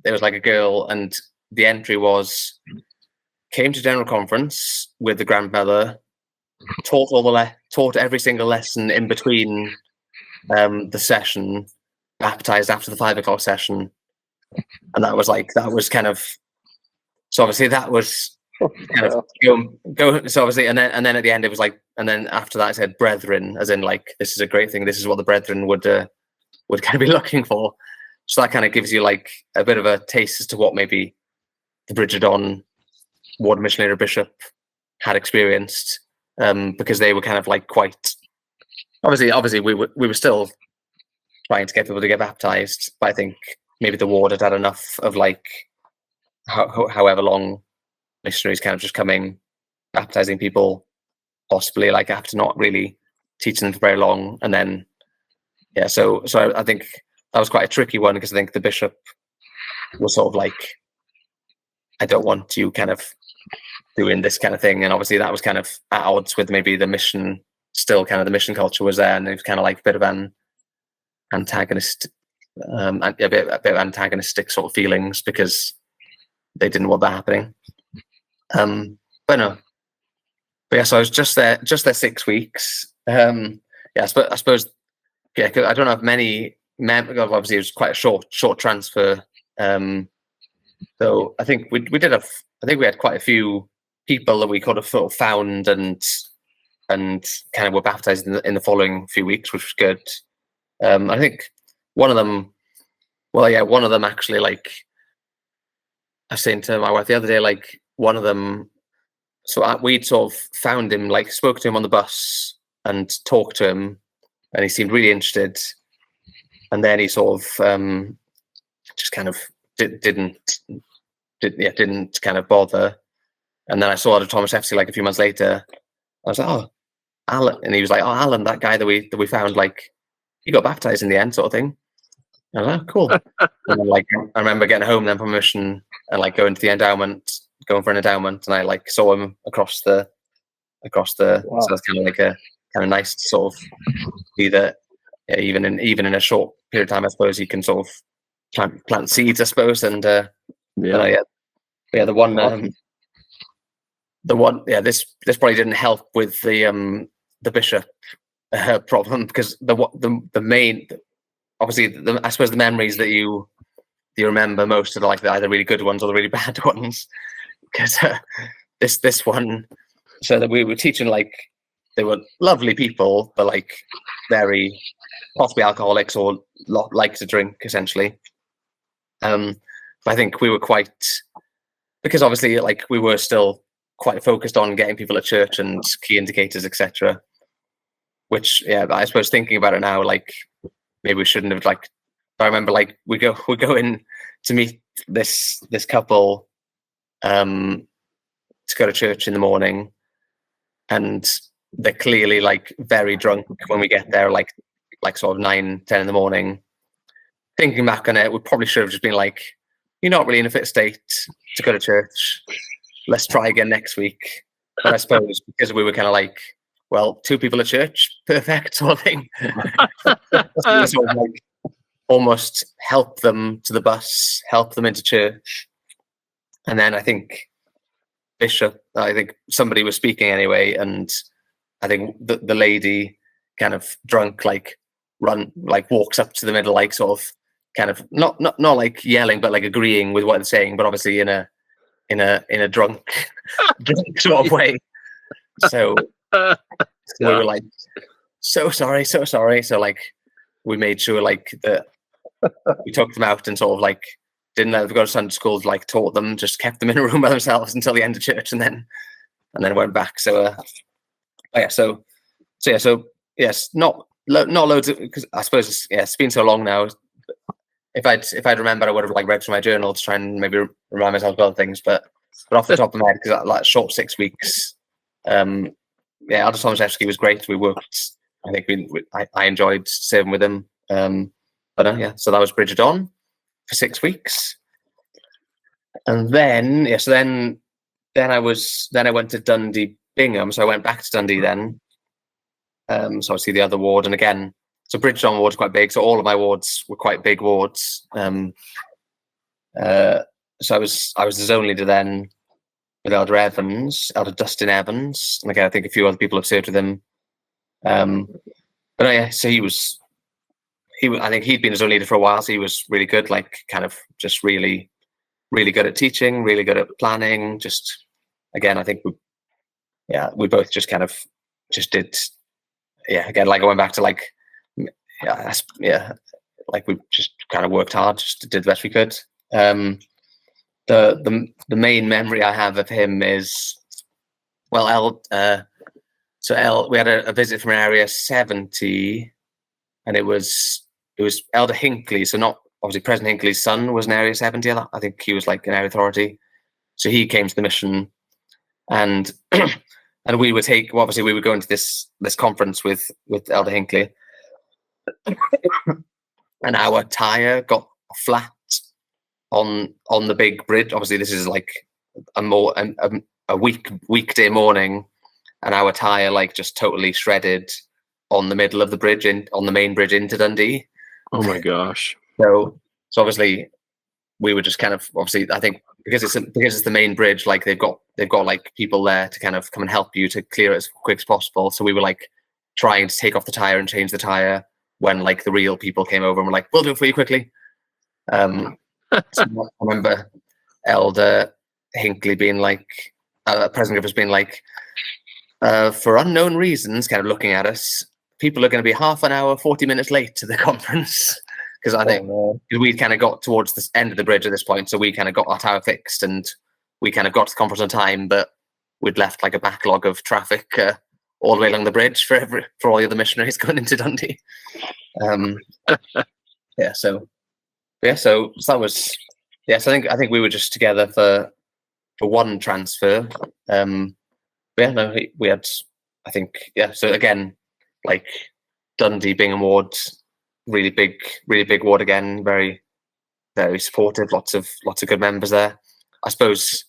there was like a girl, and the entry was, came to general conference with the grandmother, taught every single lesson in between the session, baptized after the 5 o'clock session, and that was kind of, so obviously that was kind of go. So obviously, and then at the end it was like, and then after that it said brethren, as in like, this is a great thing. This is what the brethren would kind of be looking for. So that kind of gives you like a bit of a taste as to what maybe the Bridget On ward missionary bishop had experienced, because they were kind of like quite obviously we were still trying to get people to get baptized, but I think maybe the ward had enough of like however long missionaries kind of just coming, baptizing people, possibly like after not really teaching them for very long, and then so I think that was quite a tricky one, because I think the bishop was sort of like, I don't want you kind of doing this kind of thing, and obviously that was kind of at odds with maybe the mission. Still, kind of the mission culture was there, and it was kind of like a bit of an antagonist, a bit of antagonistic sort of feelings, because they didn't want that happening. So I was just there 6 weeks. I suppose, cause I don't have many. Obviously, it was quite a short transfer. So I think we had quite a few people that we could have sort of found and kind of were baptized in the following few weeks, which was good. I think one of them Well, yeah, one of them actually, like, I was saying to my wife the other day, like, one of them, so we'd sort of found him, like, spoke to him on the bus and talked to him, and he seemed really interested. And then he sort of just kind of didn't kind of bother. And then I saw Thomas FC like a few months later. I was like, oh, Alan, and he was like, oh, Alan, that guy that we found, like, he got baptized in the end, sort of thing. I was like, oh, cool. And then, like, I remember getting home then from mission and, like, going to the endowment, going for an endowment, and I, like, saw him across the. Wow. So that's kind of like a kind of nice to sort of see that, yeah, even in a short period of time, I suppose you can sort of plant seeds, I suppose, and Yeah. the one, yeah, this probably didn't help with the bishop problem, because the main, obviously, I suppose the memories that you remember most are like the either really good ones or the really bad ones, because this one, so that we were teaching, like, they were lovely people, but, like, very possibly alcoholics or like to drink, essentially. But I think we were quite, because obviously, like, we were still quite focused on getting people at church and key indicators, etc. Which, yeah, I suppose thinking about it now, like, maybe we shouldn't have, like. I remember, like, we go in to meet this couple, to go to church in the morning, and they're clearly, like, very drunk when we get there, like sort of 9-10 in the morning. Thinking back on it, we probably should have just been like, you're not really in a fit state to go to church. Let's try again next week. But I suppose because we were kind of like, well, 2 people at church, perfect, sort of thing. So we sort of, like, almost help them to the bus, help them into church. And then I think somebody was speaking anyway, and I think the lady, kind of drunk, like, walks up to the middle, like, sort of kind of not like yelling, but, like, agreeing with what they're saying, but obviously in a drunk sort of way. So we were like, so sorry. So, like, we made sure, like, that we took them out and sort of, like, didn't let them go to Sunday school, like, taught them, just kept them in a room by themselves until the end of church, and then went back. So yes, not loads of, because I suppose it's been so long now. If I'd remembered, I would have, like, read through my journal to try and maybe remind myself of other things, but off the top of my head, because like short 6 weeks, Aldous Tomaszewski was great. We worked. I think I enjoyed serving with him. So that was Bridget on for 6 weeks, and then then I went to Dundee Bingham. So I went back to Dundee then. So obviously the other ward, and again, so Bridgeton ward is quite big. So all of my wards were quite big wards. So I was the zone leader then with Elder Dustin Evans, and again I think a few other people have served with him. So I think he'd been a zone leader for a while, so he was really good. Like, kind of just really, really good at teaching, really good at planning. Just, again, I think we both just kind of just did. Yeah, again, like, I went back to, like, like, we just kind of worked hard, just did the best we could. The main memory I have of him is, well, we had a visit from Area 70, and it was Elder Hinckley, so not obviously President Hinckley's son was in Area 70. I think he was, like, an area authority, so he came to the mission, and and we would we would go into this conference with Elder Hinckley, and our tire got flat on the big bridge. Obviously, this is like a weekday morning, and our tire, like, just totally shredded on the middle of the bridge, on the main bridge into Dundee. Oh my gosh! So obviously we were just kind of, obviously, I think because it's the main bridge, like, they've got like people there to kind of come and help you to clear it as quick as possible. So we were, like, trying to take off the tire and change the tire when, like, the real people came over and were like, we'll do it for you quickly. So I remember Elder Hinckley being like, President Griffiths being like, for unknown reasons, kind of looking at us, people are going to be half an hour, 40 minutes late to the conference. because I think we kind of got towards the end of the bridge at this point, so we kind of got our tower fixed and we kind of got to the conference on time, but we'd left like a backlog of traffic all the way along the bridge for all the other missionaries going into Dundee. So that was So I think we were just together for one transfer. We had, I think, so again, like Dundee, Bingham ward, really big ward again, very, very supportive, lots of good members there. I suppose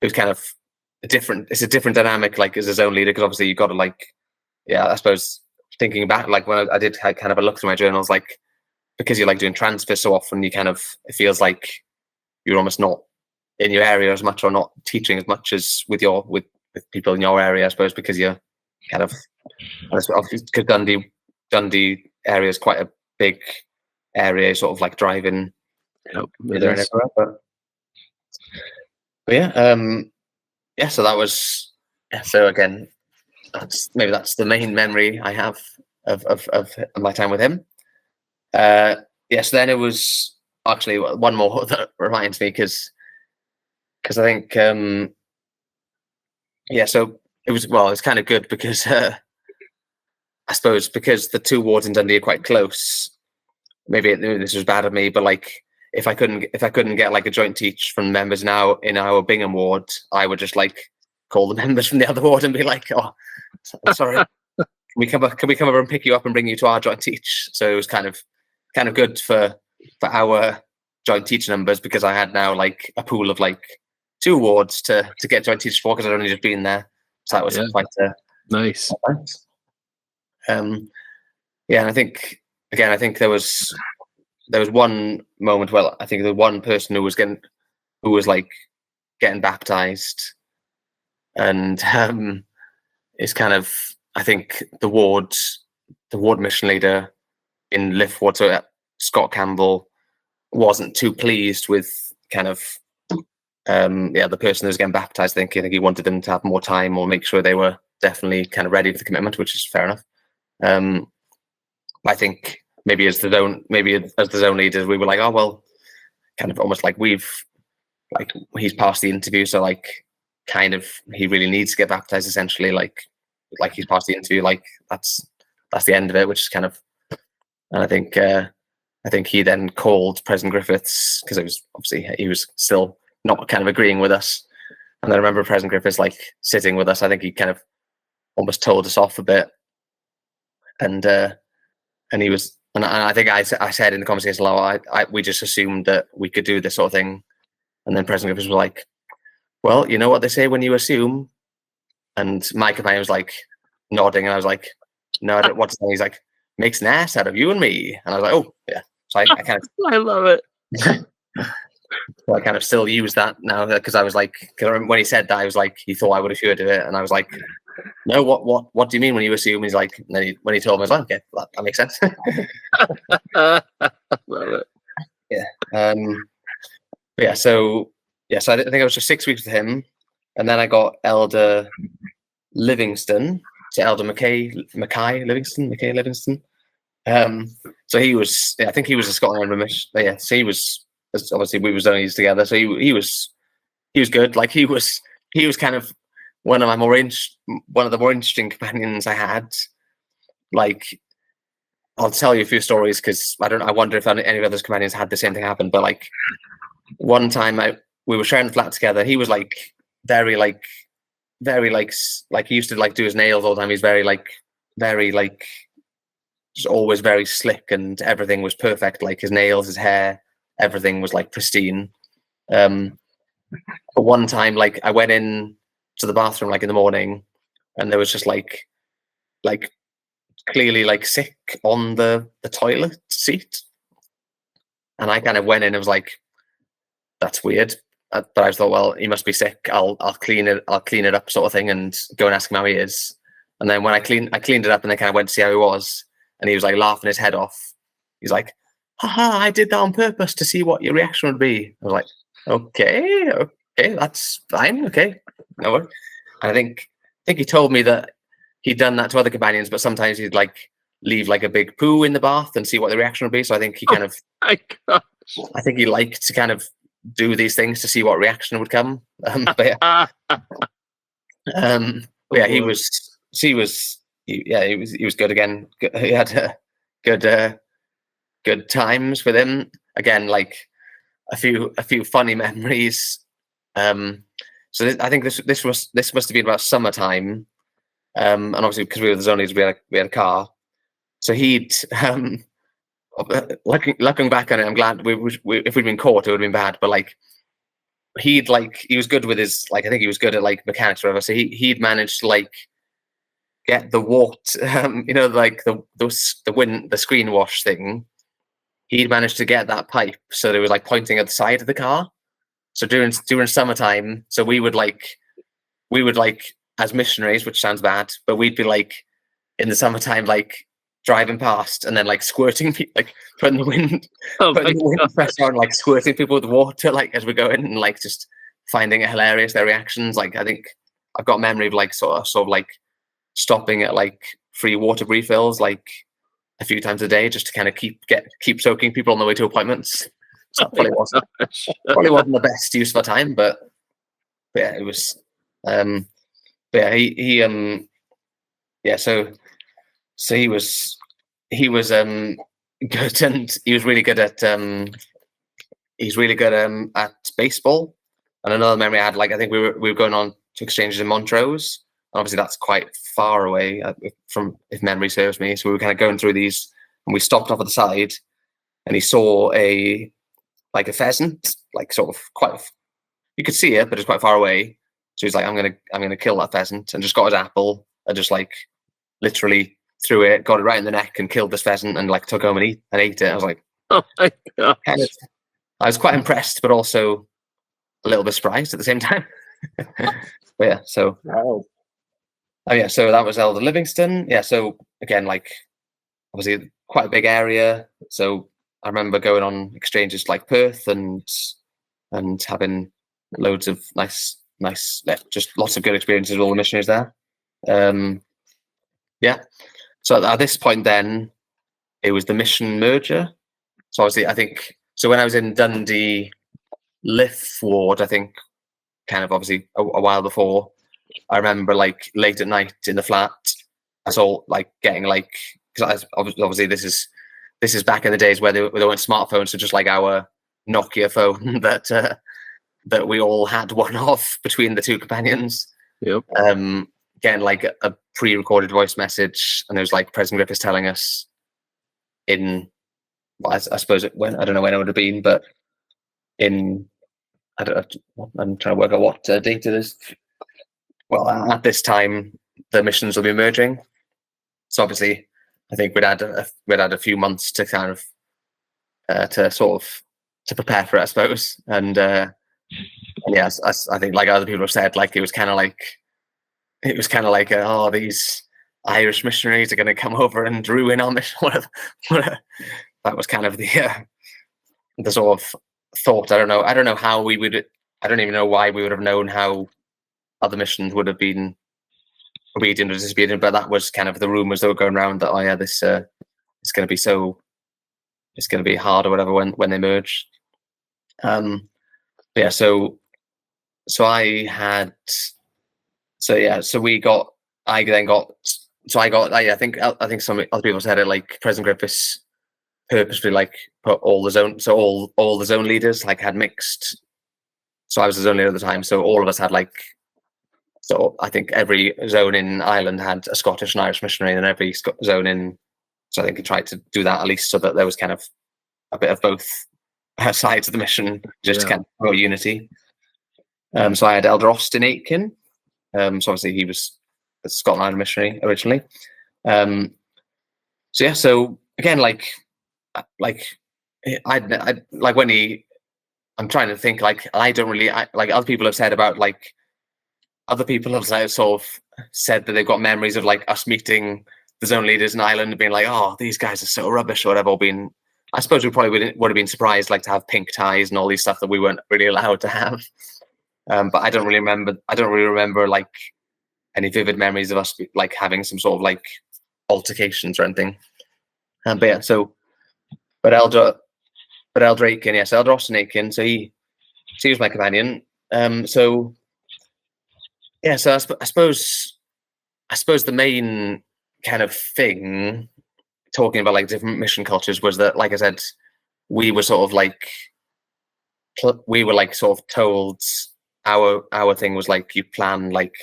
it was kind of it's a different dynamic, like as his own leader, because obviously you've got to I suppose thinking back, like when I did kind of a look through my journals, like because you're like doing transfers so often, it feels like you're almost not in your area as much or not teaching as much as with people in your area, I suppose, because you're kind of, because Dundee area is quite a big area, sort of like driving there and everywhere. So that was, so again, that's the main memory I have of my time with him. So then it was actually one more that reminds me, because I think so it was kind of good because I suppose because the two wards in Dundee are quite close. Maybe this was bad of me, but like if I couldn't get like a joint teach from members now in our Bingham ward, I would just like call the members from the other ward and be like, "Oh, sorry, can we come over and pick you up and bring you to our joint teach?" So it was kind of good for our joint teach numbers, because I had now like a pool of like 2 wards to get joint teachers for, because I'd only just been there. So that was quite nice. And I think there was one moment. Well, I think the one person who was like getting baptized, and it's kind of, I think the ward mission leader in Liff ward, so Scott Campbell, wasn't too pleased with kind of the person who was getting baptized. I think he wanted them to have more time or make sure they were definitely kind of ready for the commitment, which is fair enough. I think maybe as the zone leaders, we were like, oh well, kind of almost like he's passed the interview, so like kind of he really needs to get baptized, essentially, like he's passed the interview, like that's the end of it, which is kind of, and I think he then called President Griffiths, because it was obviously he was still not kind of agreeing with us. And I remember President Griffiths like sitting with us. I think he kind of almost told us off a bit, and he was, and I think I said in the conversation, we just assumed that we could do this sort of thing. And then President Griffiths was like, well, you know what they say when you assume? And my companion was like nodding, and I was like, no, I don't, what's that? He's like, makes an ass out of you and me. And I was like, oh yeah. So I kind of I love it. So I kind of still use that now, because I was like, when he said that, I was like, he thought I would have heard of it, and I was like, no, what do you mean when you assume? He's like, and then when he told me, I was like, okay, that makes sense. Love it. So I think I was just 6 weeks with him, and then I got Elder Livingston to Elder Mackay Livingston. So he was, I think he was a Scotland Mission. So he was, obviously we was only together, so he was good. Like he was kind of one of the more interesting companions I had. Like, I'll tell you a few stories, because I wonder if any of those companions had the same thing happen. But like one time we were sharing the flat together. He was like very he used to like do his nails all the time. He's very just always very slick, and everything was perfect. Like his nails, his hair, everything was like pristine. But one time, like I went in to the bathroom like in the morning, and there was just like clearly like sick on the toilet seat, and I kind of went in and was like, that's weird. But I thought, well, he must be sick. I'll clean it up, sort of thing, and go and ask him how he is. And then when I cleaned it up, and then kind of went to see how he was, and he was like laughing his head off. He's like, haha, I did that on purpose to see what your reaction would be. I was like, okay, that's fine, okay, no worries. And I think he told me that he'd done that to other companions, but sometimes he'd like leave like a big poo in the bath and see what the reaction would be. So I think he kind of, My gosh. I think he liked to kind of do these things to see what reaction would come. But yeah, yeah, he was good again. He had good times with him again. Like a few funny memories. So I think this must have been about summertime, and obviously because we were the zone leaders, we had a car. So he'd looking back on it, I'm glad if we'd been caught, it would have been bad. But like he was good with his I think he was good at like mechanics or whatever. So he'd managed to like get the wart, like the screen wash thing. He'd managed to get that pipe so that it was like pointing at the side of the car. So during summertime, so we would as missionaries, which sounds bad, but we'd be like in the summertime like driving past and then like squirting people, like putting the wind pressure on, like squirting people with water like as we go in and like just finding it hilarious, their reactions. Like I think I've got a memory of like sort of like stopping at like free water refills like a few times a day just to kind of keep soaking people on the way to appointments. So probably wasn't the best use of our time, but yeah, it was. But yeah, so he was good, and he was really good at baseball. And another memory I had, like I think we were going on to exchanges in Montrose. Obviously, that's quite far away from, if memory serves me. So we were kind of going through these, and we stopped off at the side, and he saw a pheasant, like sort of quite. You could see it, but it's quite far away. So he's like, "I'm gonna kill that pheasant," and just got his apple and just like literally threw it, got it right in the neck, and killed this pheasant, and like took home and ate it. I was like, "Oh my gosh!" I was quite impressed, but also a little bit surprised at the same time. But yeah, so. Wow. Oh yeah, so that was Elder Livingston. Yeah, so again, like obviously quite a big area. So I remember going on exchanges like Perth and having loads of nice, just lots of good experiences with all the missionaries there. Yeah. So at this point, then it was the mission merger. So obviously, I think so when I was in Dundee Liff ward, I think kind of obviously a while before. I remember like late at night in the flat, I saw like getting like, because obviously this is back in the days where there weren't smartphones, so just like our Nokia phone that we all had one of between the two companions. Yep. Getting like a pre-recorded voice message, and there was like President Griffiths telling us I suppose I don't know when it would have been, but I'm trying to work out what date it is. Well, at this time, the missions will be merging. So obviously, I think we'd had a few months to kind of to prepare for it, I suppose. And yes, I think like other people have said, like it was kind of like oh, these Irish missionaries are going to come over and ruin our mission. Whatever. That was kind of the sort of thought. I don't know how we would. I don't even know why we would have known how other missions would have been obedient or disobedient, but that was kind of the rumors that were going around that, oh yeah, this it's going to be hard or whatever when they merge. Yeah, so I had, so yeah, so I think some other people said it, like President Griffiths purposely like put all the zone leaders like had mixed. So I was the zone leader at the time, so all of us had like. So I think every zone in Ireland had a Scottish and Irish missionary, and every zone in. So I think he tried to do that at least so that there was kind of a bit of both sides of the mission, just to kind of promote unity. So I had Elder Austin Aitken. So obviously he was a Scotland Irish missionary originally. So yeah. So again, like when he. I'm trying to think. Like I don't really like other people have said about like. Other people have sort of said that they've got memories of like us meeting the zone leaders in Ireland and being like, oh, these guys are so rubbish or whatever. I suppose we probably would have been surprised like to have pink ties and all these stuff that we weren't really allowed to have. But I don't really remember like any vivid memories of us like having some sort of like altercations or anything. But yeah, so but Elder Aiken, yes, Elder Austin Aiken. So he was my companion. So yeah, so I suppose the main kind of thing talking about like different mission cultures was that, like I said, we were sort of like we were like sort of told our thing was like you plan, like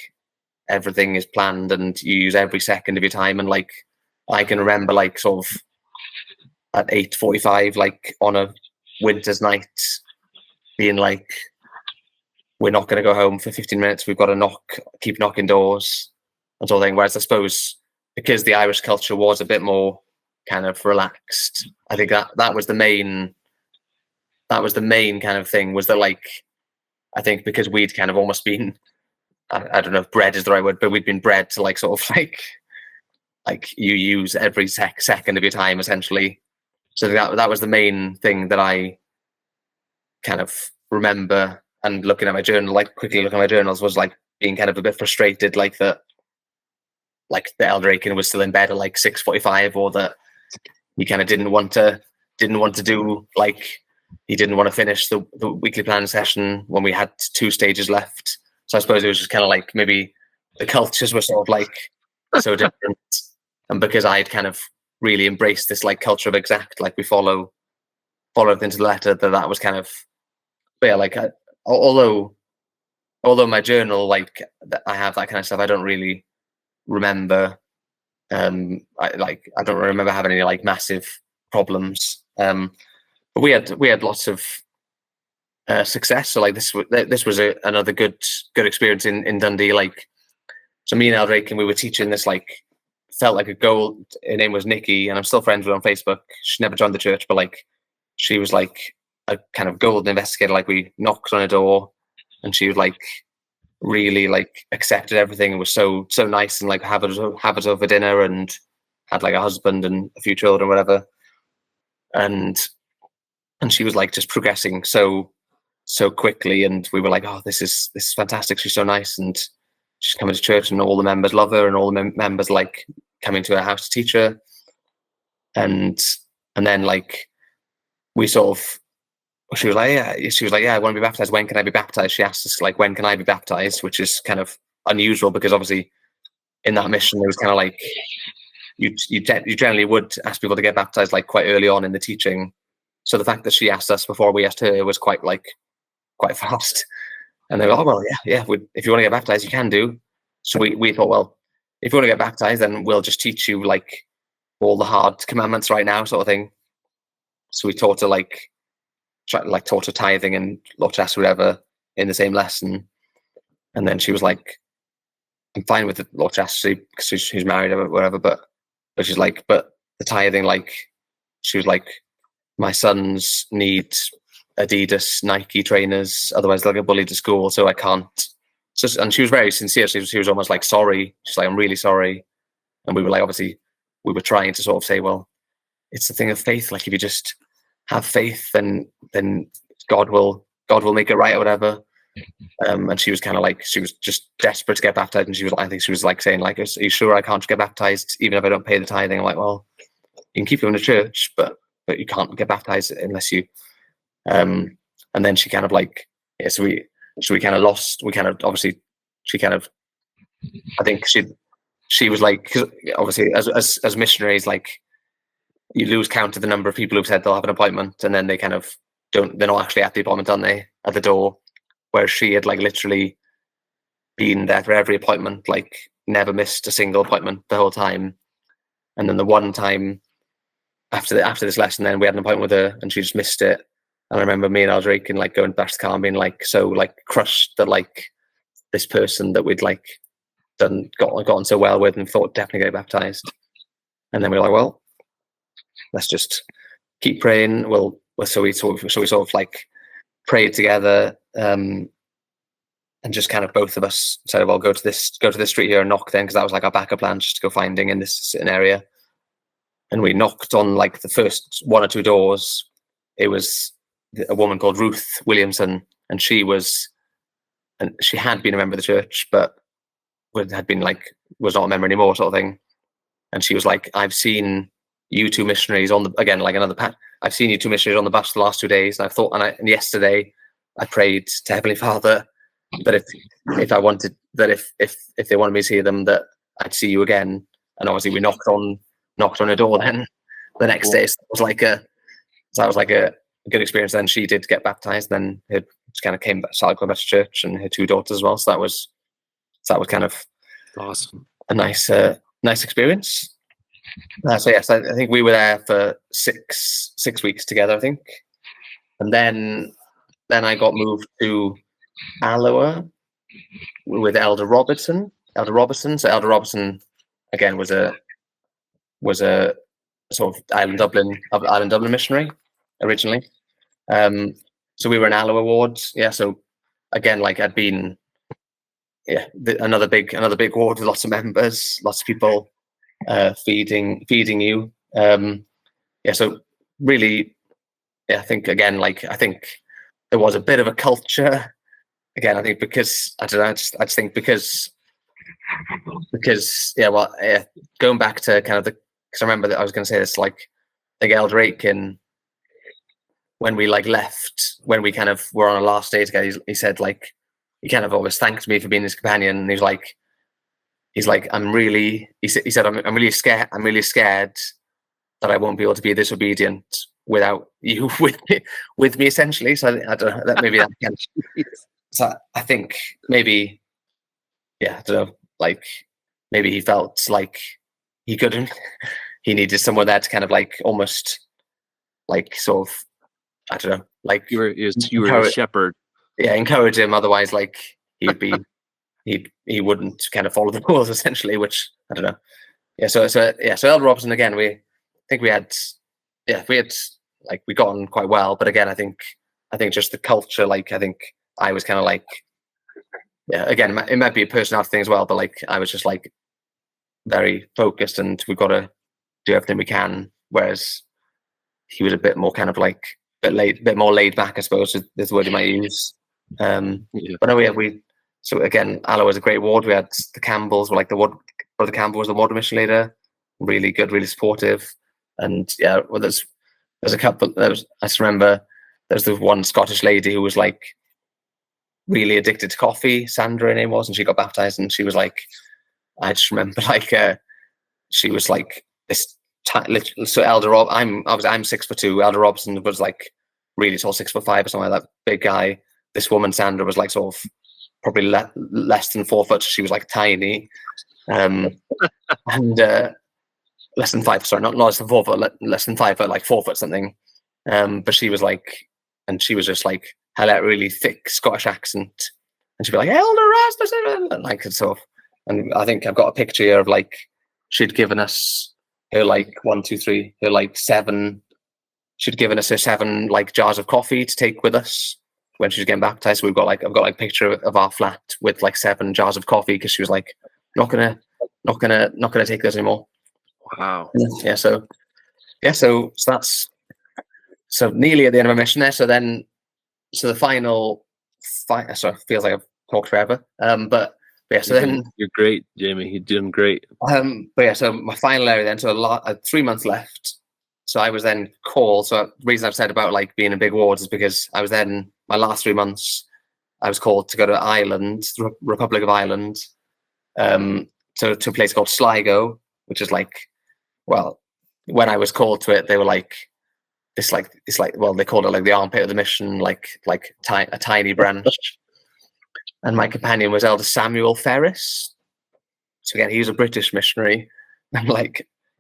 everything is planned and you use every second of your time. And like I can remember like sort of at 8:45, like on a winter's night, being like, we're not going to go home for 15 minutes. We've got to keep knocking doors and sort of thing. Whereas I suppose because the Irish culture was a bit more kind of relaxed, I think that was the main kind of thing, was that like, I think because we'd kind of almost been, I don't know if bred is the right word, but we'd been bred to like sort of like you use every second of your time essentially. So that was the main thing that I kind of remember. And looking at my journal, like quickly looking at my journals, was like being kind of a bit frustrated, like that, like the Elder Aiken was still in bed at like 6:45, or that he kind of didn't want to do, like he didn't want to finish the weekly planning session when we had 2 stages left. So I suppose it was just kind of like maybe the cultures were sort of like so different, and because I'd kind of really embraced this like culture of exact, like we follow everything to the letter, that was kind of, but yeah, like although my journal, like I have that kind of stuff, I don't really remember. I don't remember having any like massive problems. But we had lots of success. So like this was another good experience in Dundee. Like, so me and Elder Aiken, we were teaching this, like felt like a gold. Her name was Nikki, and I'm still friends with her on Facebook. She never joined the church, but like she was like a kind of golden investigator. Like we knocked on a door, and she was like really like accepted everything and was so nice, and like have us over dinner, and had like a husband and a few children, whatever. And she was like just progressing so quickly, and we were like, oh, this is fantastic. She's so nice, and she's coming to church, and all the members love her, and all the members like coming to her house to teach her. And then like we sort of, she was like, yeah, I want to be baptized. When can I be baptized? She asked us like, when can I be baptized? Which is kind of unusual, because obviously in that mission, it was kind of like you generally would ask people to get baptized like quite early on in the teaching. So the fact that she asked us before we asked her was quite fast. And they were, oh, well, yeah, if you want to get baptized, you can do. So we thought, well, if you want to get baptized, then we'll just teach you like all the hard commandments right now, sort of thing. So we taught her taught her tithing and Lord Chester, whatever, in the same lesson. And then she was like, I'm fine with the Lord Chester because she's married or whatever, but she's like, but the tithing, like, she was like, my sons need Adidas, Nike trainers, otherwise they'll get bullied to school, so I can't. So, and she was very sincere. She was almost like sorry. She's like, I'm really sorry. And we were like, obviously, we were trying to sort of say, well, it's a thing of faith. Like, if you just have faith, then God will make it right or whatever. And she was kind of like, she was just desperate to get baptized, and I think she was like saying, like, are you sure I can't get baptized even if I don't pay the tithing? I'm like, well, you can keep going to church, but you can't get baptized unless you. And then she kind of like, yeah, so we kind of lost. We kind of, obviously, she kind of, I think she was like, 'cause obviously as missionaries, like, you lose count of the number of people who've said they'll have an appointment, and then they kind of they're not actually at the appointment, aren't they, at the door? Whereas she had like literally been there for every appointment, like never missed a single appointment the whole time. And then the one time after this lesson, then we had an appointment with her, and she just missed it. And I remember me and Elder Aiken like going back to the car and being like so like crushed that like this person that we'd like gotten so well with and thought definitely get baptized. And then we were like, well, let's just keep praying. So we sort of like prayed together, and just kind of both of us said, well, go to this street here and knock then, because that was like our backup plan, just to go finding in this certain area. And we knocked on like the first 1 or 2 doors. It was a woman called Ruth Williamson, and she had been a member of the church, but was not a member anymore, sort of thing. And she was like, I've seen you two missionaries on the, again, like I've seen you two missionaries on the bus the last 2 days, and I've thought, and yesterday I prayed to Heavenly Father that if I wanted, that if they wanted me to see them, that I'd see you again. And obviously we knocked on a door then the next day. So that was like a good experience. Then she did get baptized. Then it kind of started going back to church, and her 2 daughters as well. So that was kind of Awesome. a nice experience. So yes, I think we were there for six weeks together, I think. And then I got moved to Alloa with Elder Robertson. So Elder Robertson again was a sort of Island Dublin missionary originally. So we were in Alloa ward. Yeah. So again, like I'd been, another big ward with lots of members, lots of people feeding you. So really, I think again, I think there was a bit of a culture. Again, I think because I don't know, I just think because going back to kind of because I remember that I was going to say this, like Elder Aitken, when we left, when we kind of were on our last day together, he said he kind of always thanked me for being his companion, and he's like he said I'm really scared that I won't be able to be this obedient without you with me essentially. So I don't know, that maybe that can. So I think maybe, I don't know, maybe he felt like he couldn't. He needed someone there to kind of almost sort of, I don't know, you were a shepherd. Yeah, encourage him. Otherwise, he'd be he wouldn't kind of follow the rules essentially. Which I don't know. Yeah. So Elder Robertson again. We had we got on quite well. But again, I think just the culture. I think I was kind of again, it might be a personality thing as well. But I was just very focused, and we've got to do everything we can. Whereas he was a bit more kind of bit more laid back, I suppose, is the word you might use. But no, so again, Alloa was a great ward. We had the Campbells, Brother Campbell was the ward mission leader, really good, really supportive. And there's a couple. I just remember there's the one Scottish lady who was really addicted to coffee. Sandra, her name was, and she got baptized, and she was I just remember she was this. So Elder Rob, I'm 6'2". Elder Robson was really tall, 5'5" or something like that, big guy. This woman Sandra was sort of probably less than 4 foot. She was tiny, and less than 5. Sorry, not less than 4 foot, less than 5 foot, 4 foot something. But she was and she was just had a really thick Scottish accent, and she'd be Elder Rasmussen, and sort of. And I think I've got a picture here of she'd given us her 1, 2, 3, her 7. She'd given us her 7 jars of coffee to take with us when she was getting baptized. So I've got a picture of our flat with 7 jars of coffee, because she was not gonna take those anymore. Wow. Yeah. So that's nearly at the end of my mission there. So the final fight. Sorry, feels like I've talked forever. But yeah, so then you're great, Jamie. You're doing great. But yeah, so my final area then. So 3 months left. So I was then called. So the reason I've said about being in big wards is because I was then, my last 3 months, I was called to go to Ireland, the Republic of Ireland, to a place called Sligo, which is well, when I was called to it, they were well, they called it the armpit of the mission, a tiny branch. And my companion was Elder Samuel Ferris. So again, he was a British missionary. I'm I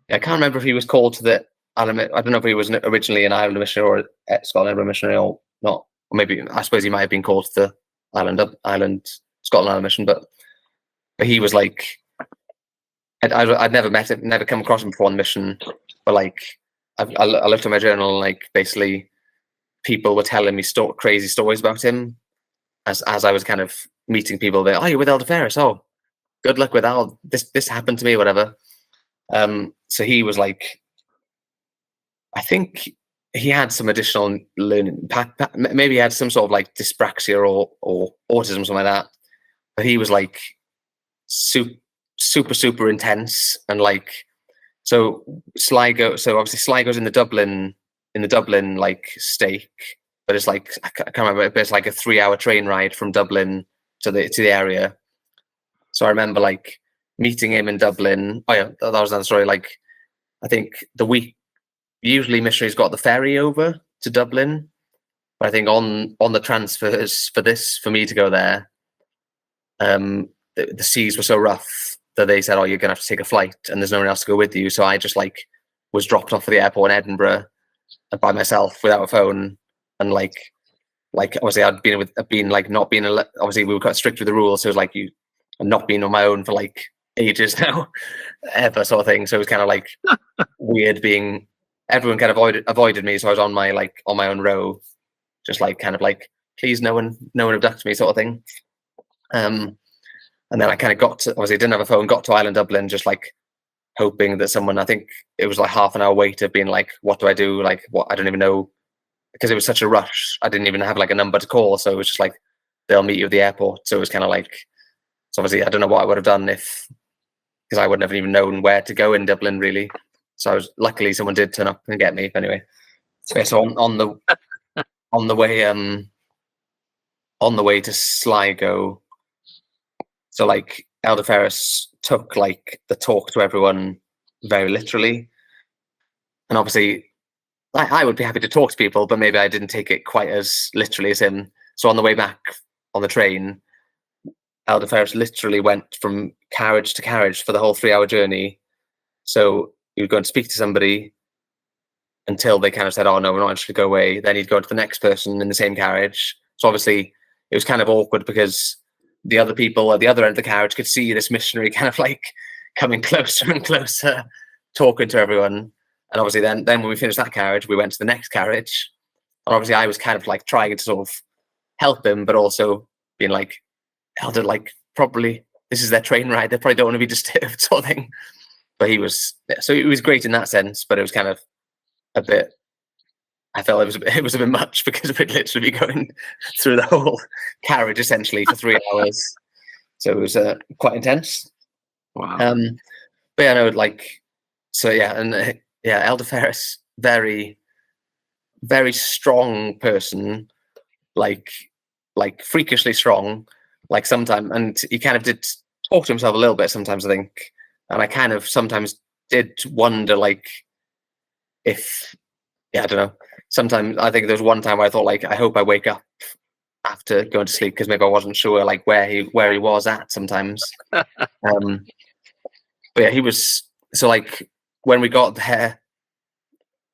can't remember if he was called to the Ireland. I don't know if he was originally an Ireland missionary or a Scotland missionary or not. Or maybe, I suppose he might have been called to the Scotland mission. But he was I'd never met him, never come across him before on the mission. But I looked at my journal, and basically people were telling me crazy stories about him as I was kind of meeting people there. Oh, you're with Elder Ferris. Oh, good luck with that. This happened to me, whatever. So he was I think he had some additional learning. Maybe he had some sort of dyspraxia or autism, something like that. But he was super, super intense, and So Sligo. So obviously Sligo's in the Dublin like stake, but it's like I can't remember. But it's like a 3-hour train ride from Dublin to the area. So I remember like meeting him in Dublin. Oh yeah, that was another story. Like I think the week usually missionaries got the ferry over to Dublin, but I think on the transfers for me to go there, the seas were so rough that they said, "Oh, you're gonna have to take a flight, and there's no one else to go with you." So I just like was dropped off at the airport in Edinburgh by myself without a phone, and like obviously been like not being obviously we were quite strict with the rules, so it was like I'm not being on my own for like ages now, ever sort of thing. So it was kind of like weird being everyone kind of avoided me, so I was on my own row, just like kind of like please no one abduct me sort of thing. And then I kind of obviously didn't have a phone, got to Ireland Dublin, just like hoping that someone, I think it was like half an hour wait of being like, what do I do? Like what, I don't even know, because it was such a rush. I didn't even have like a number to call. So it was just like, they'll meet you at the airport. So it was kind of like, so obviously I don't know what I would have done because I would never even known where to go in Dublin really. So luckily someone did turn up and get me. But anyway, so on the way to Sligo, so like Elder Ferris took like the talk to everyone very literally, and obviously I would be happy to talk to people, but maybe I didn't take it quite as literally as him. So on the way back on the train, Elder Ferris literally went from carriage to carriage for the whole 3-hour journey. So he would go and speak to somebody until they kind of said, "Oh no, we're not actually go away." Then he'd go to the next person in the same carriage. So obviously it was kind of awkward because the other people at the other end of the carriage could see this missionary kind of like coming closer and closer, talking to everyone. And obviously then when we finished that carriage, we went to the next carriage. And obviously I was kind of like trying to sort of help him, but also being like, Elder, like probably this is their train ride. They probably don't want to be disturbed sort of thing. But he was great in that sense, but it was kind of a bit, I felt it was a bit much because we'd literally be going through the whole carriage essentially for 3 hours. So it was quite intense. Wow. But yeah, no, like, so yeah, and yeah, Elder Ferris, very, very strong person, like freakishly strong, like sometimes, and he kind of did talk to himself a little bit sometimes, I think, and I kind of sometimes did wonder, like, if, yeah, I don't know. Sometimes I think there was one time where I thought, like, I hope I wake up after going to sleep because maybe I wasn't sure, like, where he was at sometimes. But yeah, he was, so like when we got there,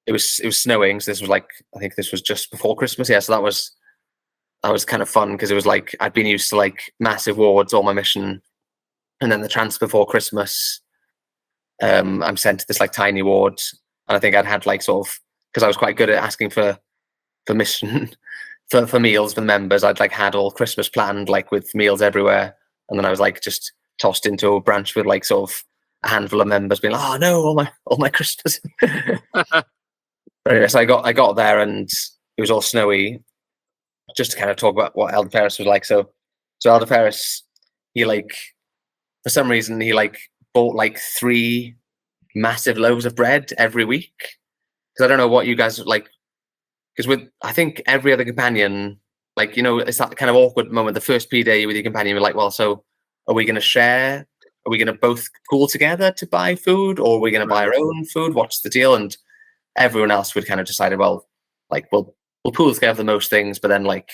it was snowing. So this was like, I think this was just before Christmas. Yeah, so that was kind of fun because it was like I'd been used to like massive wards all my mission, and then the transfer before Christmas, I'm sent to this like tiny ward, and I think I'd had like sort of, because I was quite good at asking for mission for meals for the members. I'd like had all Christmas planned, like with meals everywhere, and then I was like just tossed into a branch with like sort of a handful of members being like, "Oh no, all my Christmas." But anyway, so I got there and it was all snowy. Just to kind of talk about what Elder Ferris was like. So Elder Ferris, he like, for some reason he like bought like 3 massive loaves of bread every week. Because I don't know what you guys like. Because I think every other companion, like, you know, it's that kind of awkward moment. The first P day with your companion, you're like, well, so are we going to share? Are we going to both pool together to buy food, or are we going to buy our own food? What's the deal? And everyone else would kind of decided, well, like we'll pool together for most things, but then like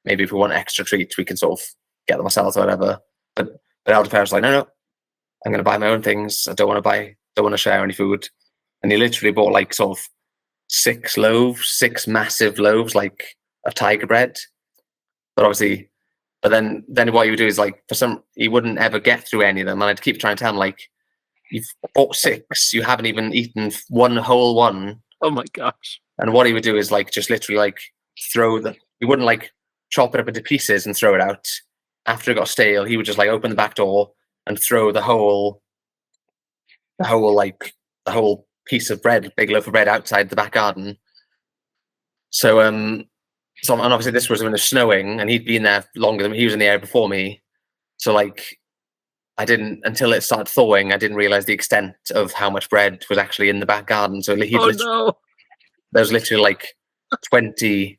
maybe if we want extra treats, we can sort of get them ourselves or whatever. But Elder Ferris was like, no, I'm going to buy my own things. I don't want to share any food. And he literally bought like sort of 6 massive loaves, like of tiger bread. But obviously, then what he would do is like, he wouldn't ever get through any of them. And I'd keep trying to tell him, like, you've bought 6, you haven't even eaten one whole one. Oh my gosh. And what he would do is like just literally like he wouldn't like chop it up into pieces and throw it out. After it got stale, he would just like open the back door and throw the whole piece of bread, big loaf of bread, outside the back garden. So and obviously this was when it was snowing, and he'd been there longer than he was in the air before me. So like I didn't, until it started thawing, I didn't realize the extent of how much bread was actually in the back garden. So there was literally like 20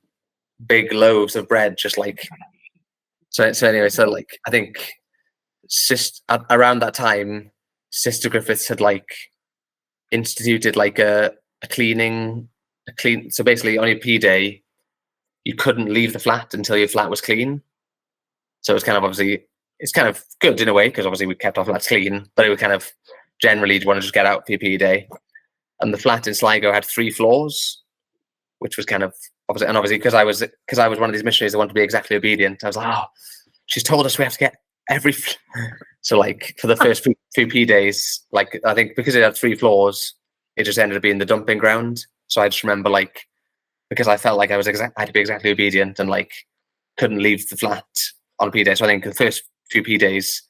big loaves of bread, just like, so anyway, so like, I think around that time, Sister Griffiths had like instituted like a clean, so basically on your P day, you couldn't leave the flat until your flat was clean. So it's kind of obviously, it's kind of good in a way, because obviously we kept our flats clean, but it would kind of generally want to just get out for your P day. And the flat in Sligo had 3 floors, which was kind of obviously because I was one of these missionaries that wanted to be exactly obedient. I was like, oh, she's told us we have to get every. So like for the first few P days, like I think because it had 3 floors, it just ended up being the dumping ground. So I just remember like, because I felt like I had to be exactly obedient and like couldn't leave the flat on P day. So I think the first few P days,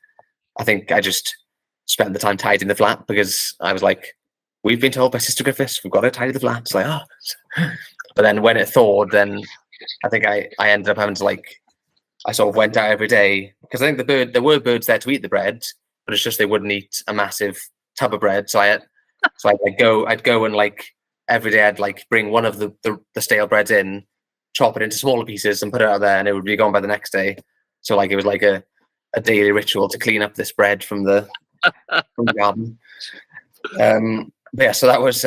I think I just spent the time tidying the flat, because I was like, we've been told by Sister Griffiths we've got to tidy the flat. It's like, oh. But then when it thawed, then I think I ended up having to like, I sort of went out every day, because I think there were birds there to eat the bread, but it's just they wouldn't eat a massive tub of bread. So I'd go and like every day I'd like bring one of the stale breads in, chop it into smaller pieces and put it out there, and it would be gone by the next day. So like it was like a daily ritual to clean up this bread from the garden. But yeah, so that was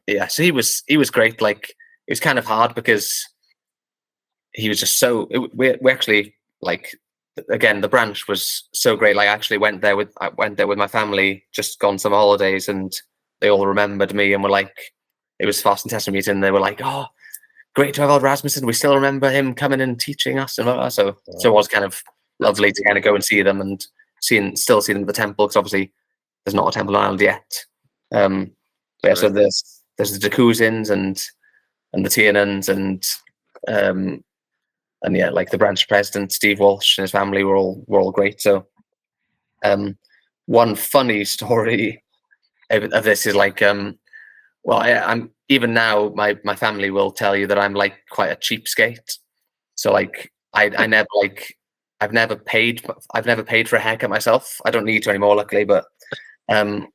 yeah. So he was great. Like it was kind of hard because he was just so. We actually like, again, the branch was so great. Like I actually went there with my family, just gone summer holidays, and they all remembered me and were like, it was fast and testimony meeting. They were like, oh, great to have old Rasmussen. We still remember him coming and teaching us, and blah, blah. So it was kind of lovely to kind of go and see them and still see them at the temple, because obviously there's not a temple in Ireland yet. But yeah, so there's the Decusins and the Tiernans and yeah, like the branch president Steve Walsh and his family were all great. So one funny story of this is like well, I'm even now my family will tell you that I'm like quite a cheapskate. So like I never like I've never paid for a haircut myself. I don't need to anymore, luckily. But well,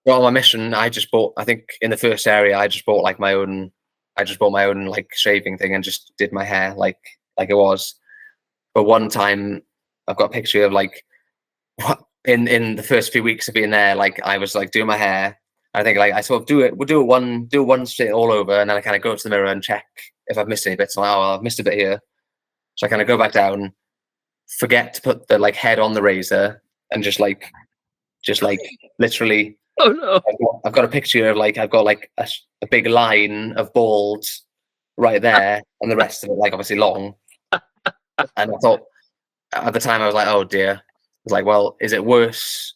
on my mission, I think in the first area, I just bought my own like shaving thing and just did my hair like it was. But one time, I've got a picture of like in the first few weeks of being there, like I was like doing my hair. I think like I sort of we'll do one straight all over, and then I kind of go to the mirror and check if I've missed any bits. I'm like, oh, well, I've missed a bit here. So I kind of go back down, forget to put the like head on the razor, and just like literally. Oh no! I've got a picture of like I've got like a big line of bald right there, and the rest of it like obviously long. And I thought at the time I was like, oh dear. I was like, well, is it worse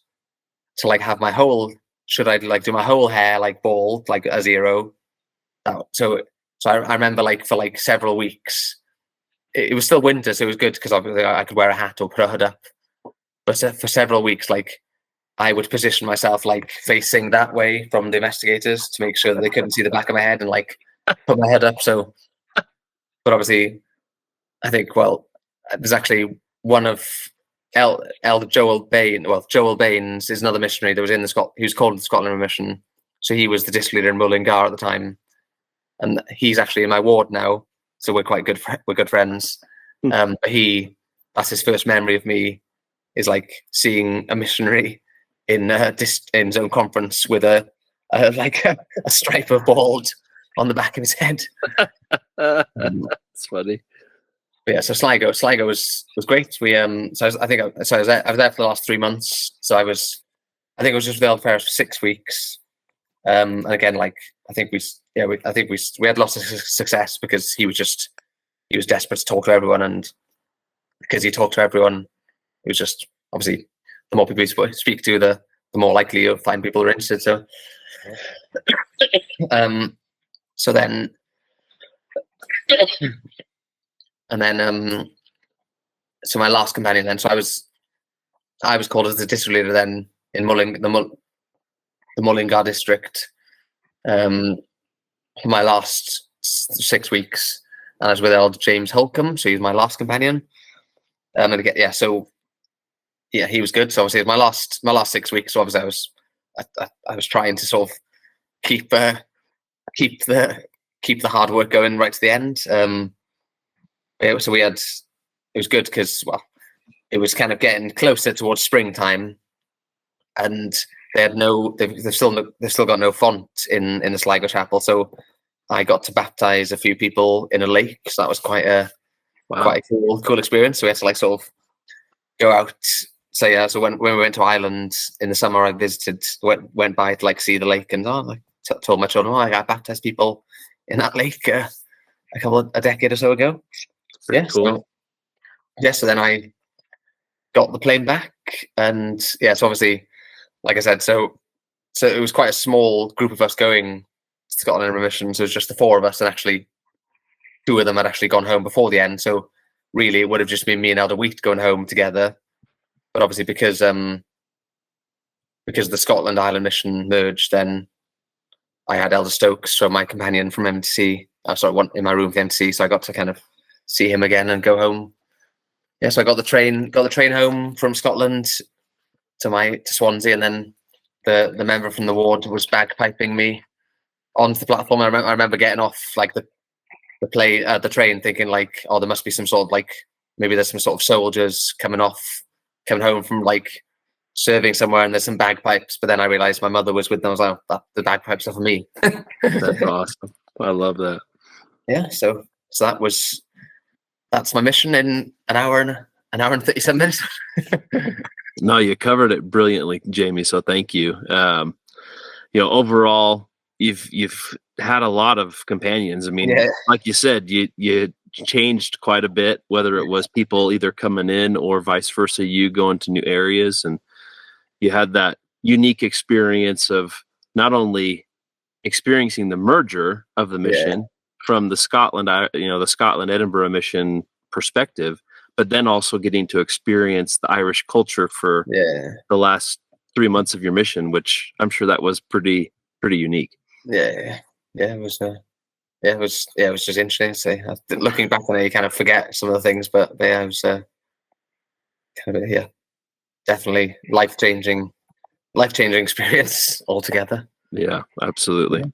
to like have my whole? Should I like do my whole hair like bald, like a zero? So I remember like for like several weeks, it was still winter, so it was good because obviously I could wear a hat or put a hood up. But for several weeks, like I would position myself like facing that way from the investigators to make sure that they couldn't see the back of my head and like put my head up. So, but obviously, I think there's actually one of Elder Joel Bain. Well, Joel Baines is another missionary that was in he was called the Scotland Mission. So he was the district leader in Mullingar at the time, and he's actually in my ward now. So we're quite good. We're good friends. But that's his first memory of me, is like seeing a missionary in zone conference with a stripe of bald on the back of his head. That's funny. But yeah, so Sligo was great. We I was there for the last 3 months. So I think it was just with Elder Ferris for 6 weeks. And again, like I think we had lots of success because he was desperate to talk to everyone, and because he talked to everyone, it was just obviously the more people you speak to, the more likely you'll find people who are interested. So, so then so my last companion then. So I was called as the district leader then in the Mullingar district for my last 6 weeks, and I was with Elder James Holcomb. So he's my last companion. And again, yeah. So yeah, he was good. So obviously my last 6 weeks. So obviously I was trying to sort of keep keep the hard work going right to the end. So it was good because, well, it was kind of getting closer towards springtime, and they've still got no font in the Sligo chapel. So I got to baptize a few people in a lake. So that was quite a cool experience. So we had to like sort of go out. So yeah, so when we went to Ireland in the summer, I went by to like see the lake, and told my children, I baptized people in that lake a decade or so ago. Pretty cool. So then I got the plane back, and so obviously, like I said, so it was quite a small group of us going to Scotland Edinburgh Mission. So it was just the four of us, and actually 2 of them had actually gone home before the end. So really, it would have just been me and Elder Wheat going home together. But obviously, because the Scotland Ireland mission merged, then I had Elder Stokes, so my companion from MTC. In my room for MTC, so I got to kind of see him again and go home. Yeah, so I got the train home from Scotland to Swansea, and then the member from the ward was bagpiping me onto the platform. I remember getting off like the train, thinking like, oh, there must be some sort of like, maybe there's some sort of soldiers coming home from like serving somewhere, and there's some bagpipes. But then I realized my mother was with them. I was like, oh, the bagpipes are for me. That's awesome. I love that. Yeah, so that's my mission in an hour and 37 minutes. No, you covered it brilliantly, Jamie. So thank you. Overall, you've had a lot of companions. I mean, like you said, you changed quite a bit, whether it was people either coming in or vice versa, you going to new areas, and you had that unique experience of not only experiencing the merger of the mission from the Scotland Edinburgh Mission perspective, but then also getting to experience the Irish culture for the last 3 months of your mission, which I'm sure that was pretty unique. It was just interesting to see. Looking back on it, you kind of forget some of the things, but it was kind of definitely life-changing experience altogether. Yeah, absolutely. Yeah.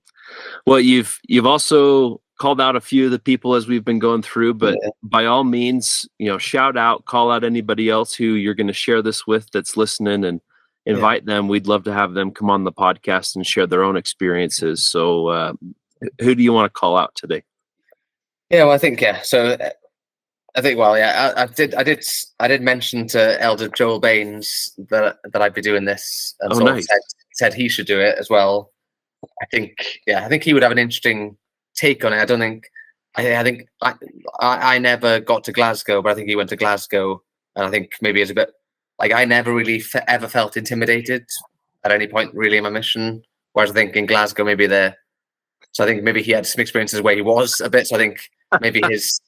Well, you've also called out a few of the people as we've been going through, but by all means, shout out, call out anybody else who you're going to share this with that's listening, and invite them. We'd love to have them come on the podcast and share their own experiences. So who do you want to call out today? Yeah, well, I think, so I think, well, I did mention to Elder Joel Baines that I'd be doing this, and nice. said he should do it as well. I think he would have an interesting take on it. I think I never got to Glasgow, but I think he went to Glasgow, and I think maybe it's a bit like, I never really ever felt intimidated at any point really in my mission. Whereas I think in Glasgow, so I think maybe he had some experiences where he was a bit. So I think maybe his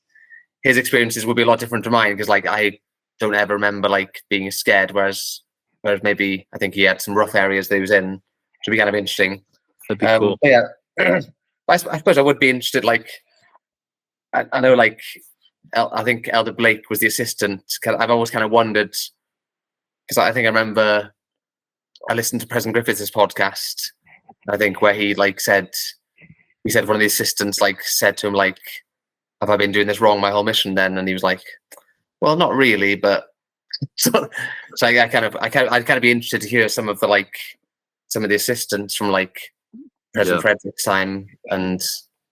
experiences would be a lot different to mine, because like I don't ever remember like being scared. Whereas maybe I think he had some rough areas that he was in, which would be kind of interesting. That'd be cool. Yeah, I suppose I would be interested. Like I know, like I think Elder Blake was the assistant. I've always kind of wondered, because I think I remember I listened to President Griffiths' podcast, I think, where he like said one of the assistants like said to him like, have I been doing this wrong my whole mission then? And he was like, well, not really, but so I'd kind of be interested to hear some of the assistants from like President Frederick's time. And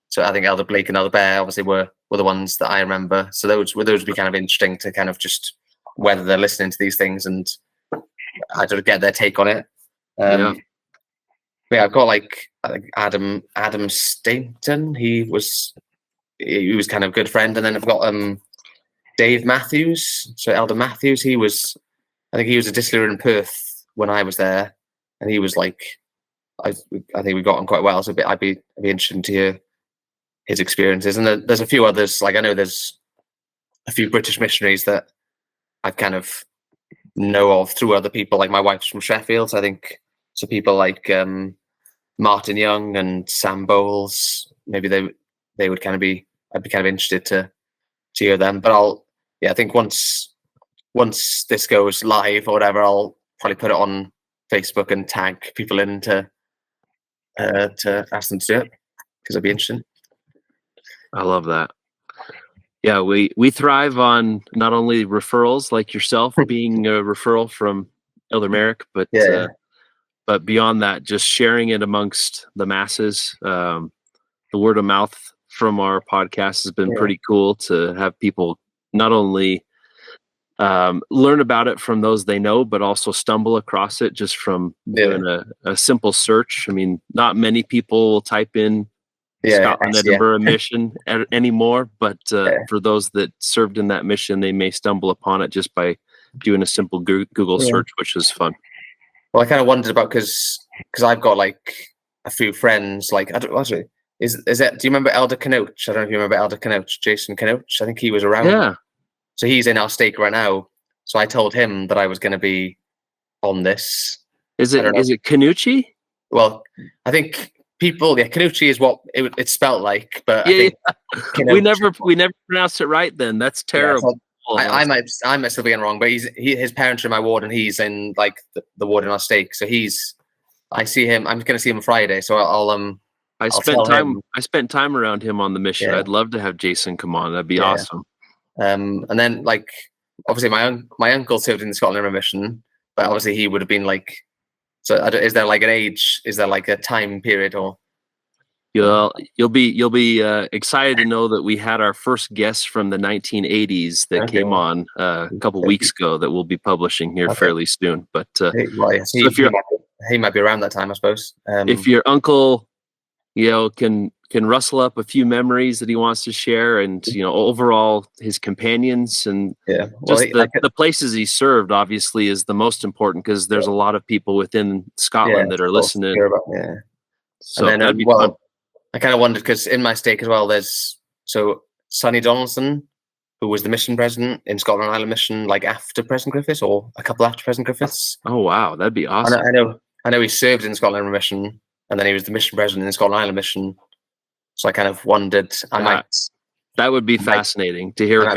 so I think Elder Blake and Elder Bear obviously were the ones that I remember. So those would be kind of interesting to kind of just whether they're listening to these things and I sort of get their take on it. I've got like I think Adam Stainton. He was kind of a good friend, and then I've got Dave Matthews. So Elder Matthews, I think he was a distiller in Perth when I was there, and he was like, I think we got on quite well. So I'd be interested to hear his experiences. And there's a few others. Like I know there's a few British missionaries that I kind of know of through other people. Like my wife's from Sheffield, so I think so. People like Martin Young and Sam Bowles, maybe they would kind of be. I'd be kind of interested to hear them. But I think once once this goes live or whatever, I'll probably put it on Facebook and tag people in to ask them to do it, because it'd be interesting. I love that. Yeah, we thrive on not only referrals like yourself being a referral from Elder Merrick, but but beyond that, just sharing it amongst the masses. The word of mouth from our podcast has been pretty cool to have people not only learn about it from those they know, but also stumble across it just from doing a simple search. I mean, not many people will type in Scotland Edinburgh Mission anymore, but for those that served in that mission, they may stumble upon it just by doing a simple Google search, which is fun. Well, I kind of wondered about, because I've got like a few friends, like, I don't know, is that, do you remember Elder Knoach? I don't know if you remember Elder Knoach, Jason Knoach. I think he was around. Yeah. So he's in our stake right now. So I told him that I was going to be on this. Is it Canucci? Well, I think people, Canucci is what it's spelled like, but I think we never pronounced it right. Then that's terrible. I might still be getting wrong, but his parents are in my ward, and he's in like the ward in our stake. So I see him. I'm going to see him Friday. So I spent time around him on the mission. I'd love to have Jason come on. That'd be awesome. And then, like, obviously my uncle served in the Scotland Edinburgh Mission, but obviously he would have been like. So is there like an age? Is there like a time period, or? You'll be excited to know that we had our first guest from the 1980s that came on a couple weeks ago that we'll be publishing here fairly soon. But he might be around that time, I suppose. If your uncle, can rustle up a few memories that he wants to share, and overall his companions and the places he served, obviously, is the most important, because there's a lot of people within Scotland that are listening. So that'd be fun. I kind of wondered, because in my stake as well, there's Sonny Donaldson, who was the mission president in Scotland Island Mission, like after President Griffiths, or a couple after President Griffiths. Oh wow, that'd be awesome. I know he served in Scotland Island Mission, and then he was the mission president in Scotland Island Mission. So I kind of wondered, that would be fascinating to hear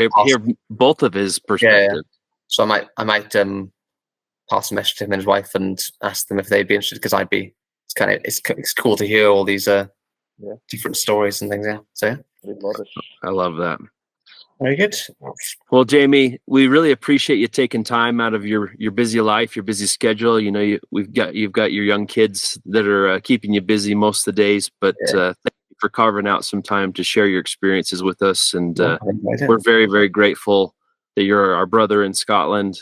both of his perspectives. So I might pass a message to him and his wife and ask them if they'd be interested, because it's cool to hear all these different stories and things. So I love that. Very good. Well, Jamie, we really appreciate you taking time out of your busy life, your busy schedule. You've got your young kids that are keeping you busy most of the days, but thank you for carving out some time to share your experiences with us. And we're very, very grateful that you're our brother in Scotland.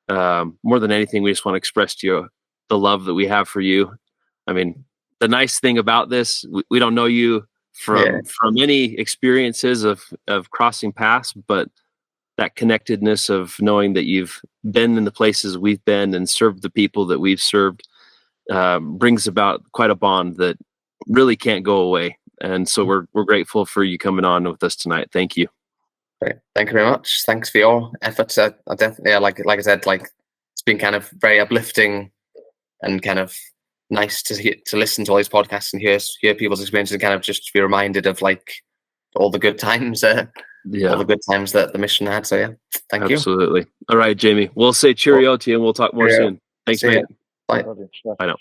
More than anything, we just want to express to you the love that we have for you. I mean, the nice thing about this, we don't know you from any experiences of crossing paths, but that connectedness of knowing that you've been in the places we've been and served the people that we've served brings about quite a bond that really can't go away. And so we're grateful for you coming on with us tonight. Thank you. Great. Thank you very much. Thanks for your efforts. I definitely, like I said, it's been kind of very uplifting and kind of nice to listen to all these podcasts and hear people's experiences, and kind of just be reminded of all the good times, all the good times that the mission had. So thank you. Absolutely. All right, Jamie. We'll say cheerio to you, and we'll talk more soon. Thanks, mate. Bye. Bye now.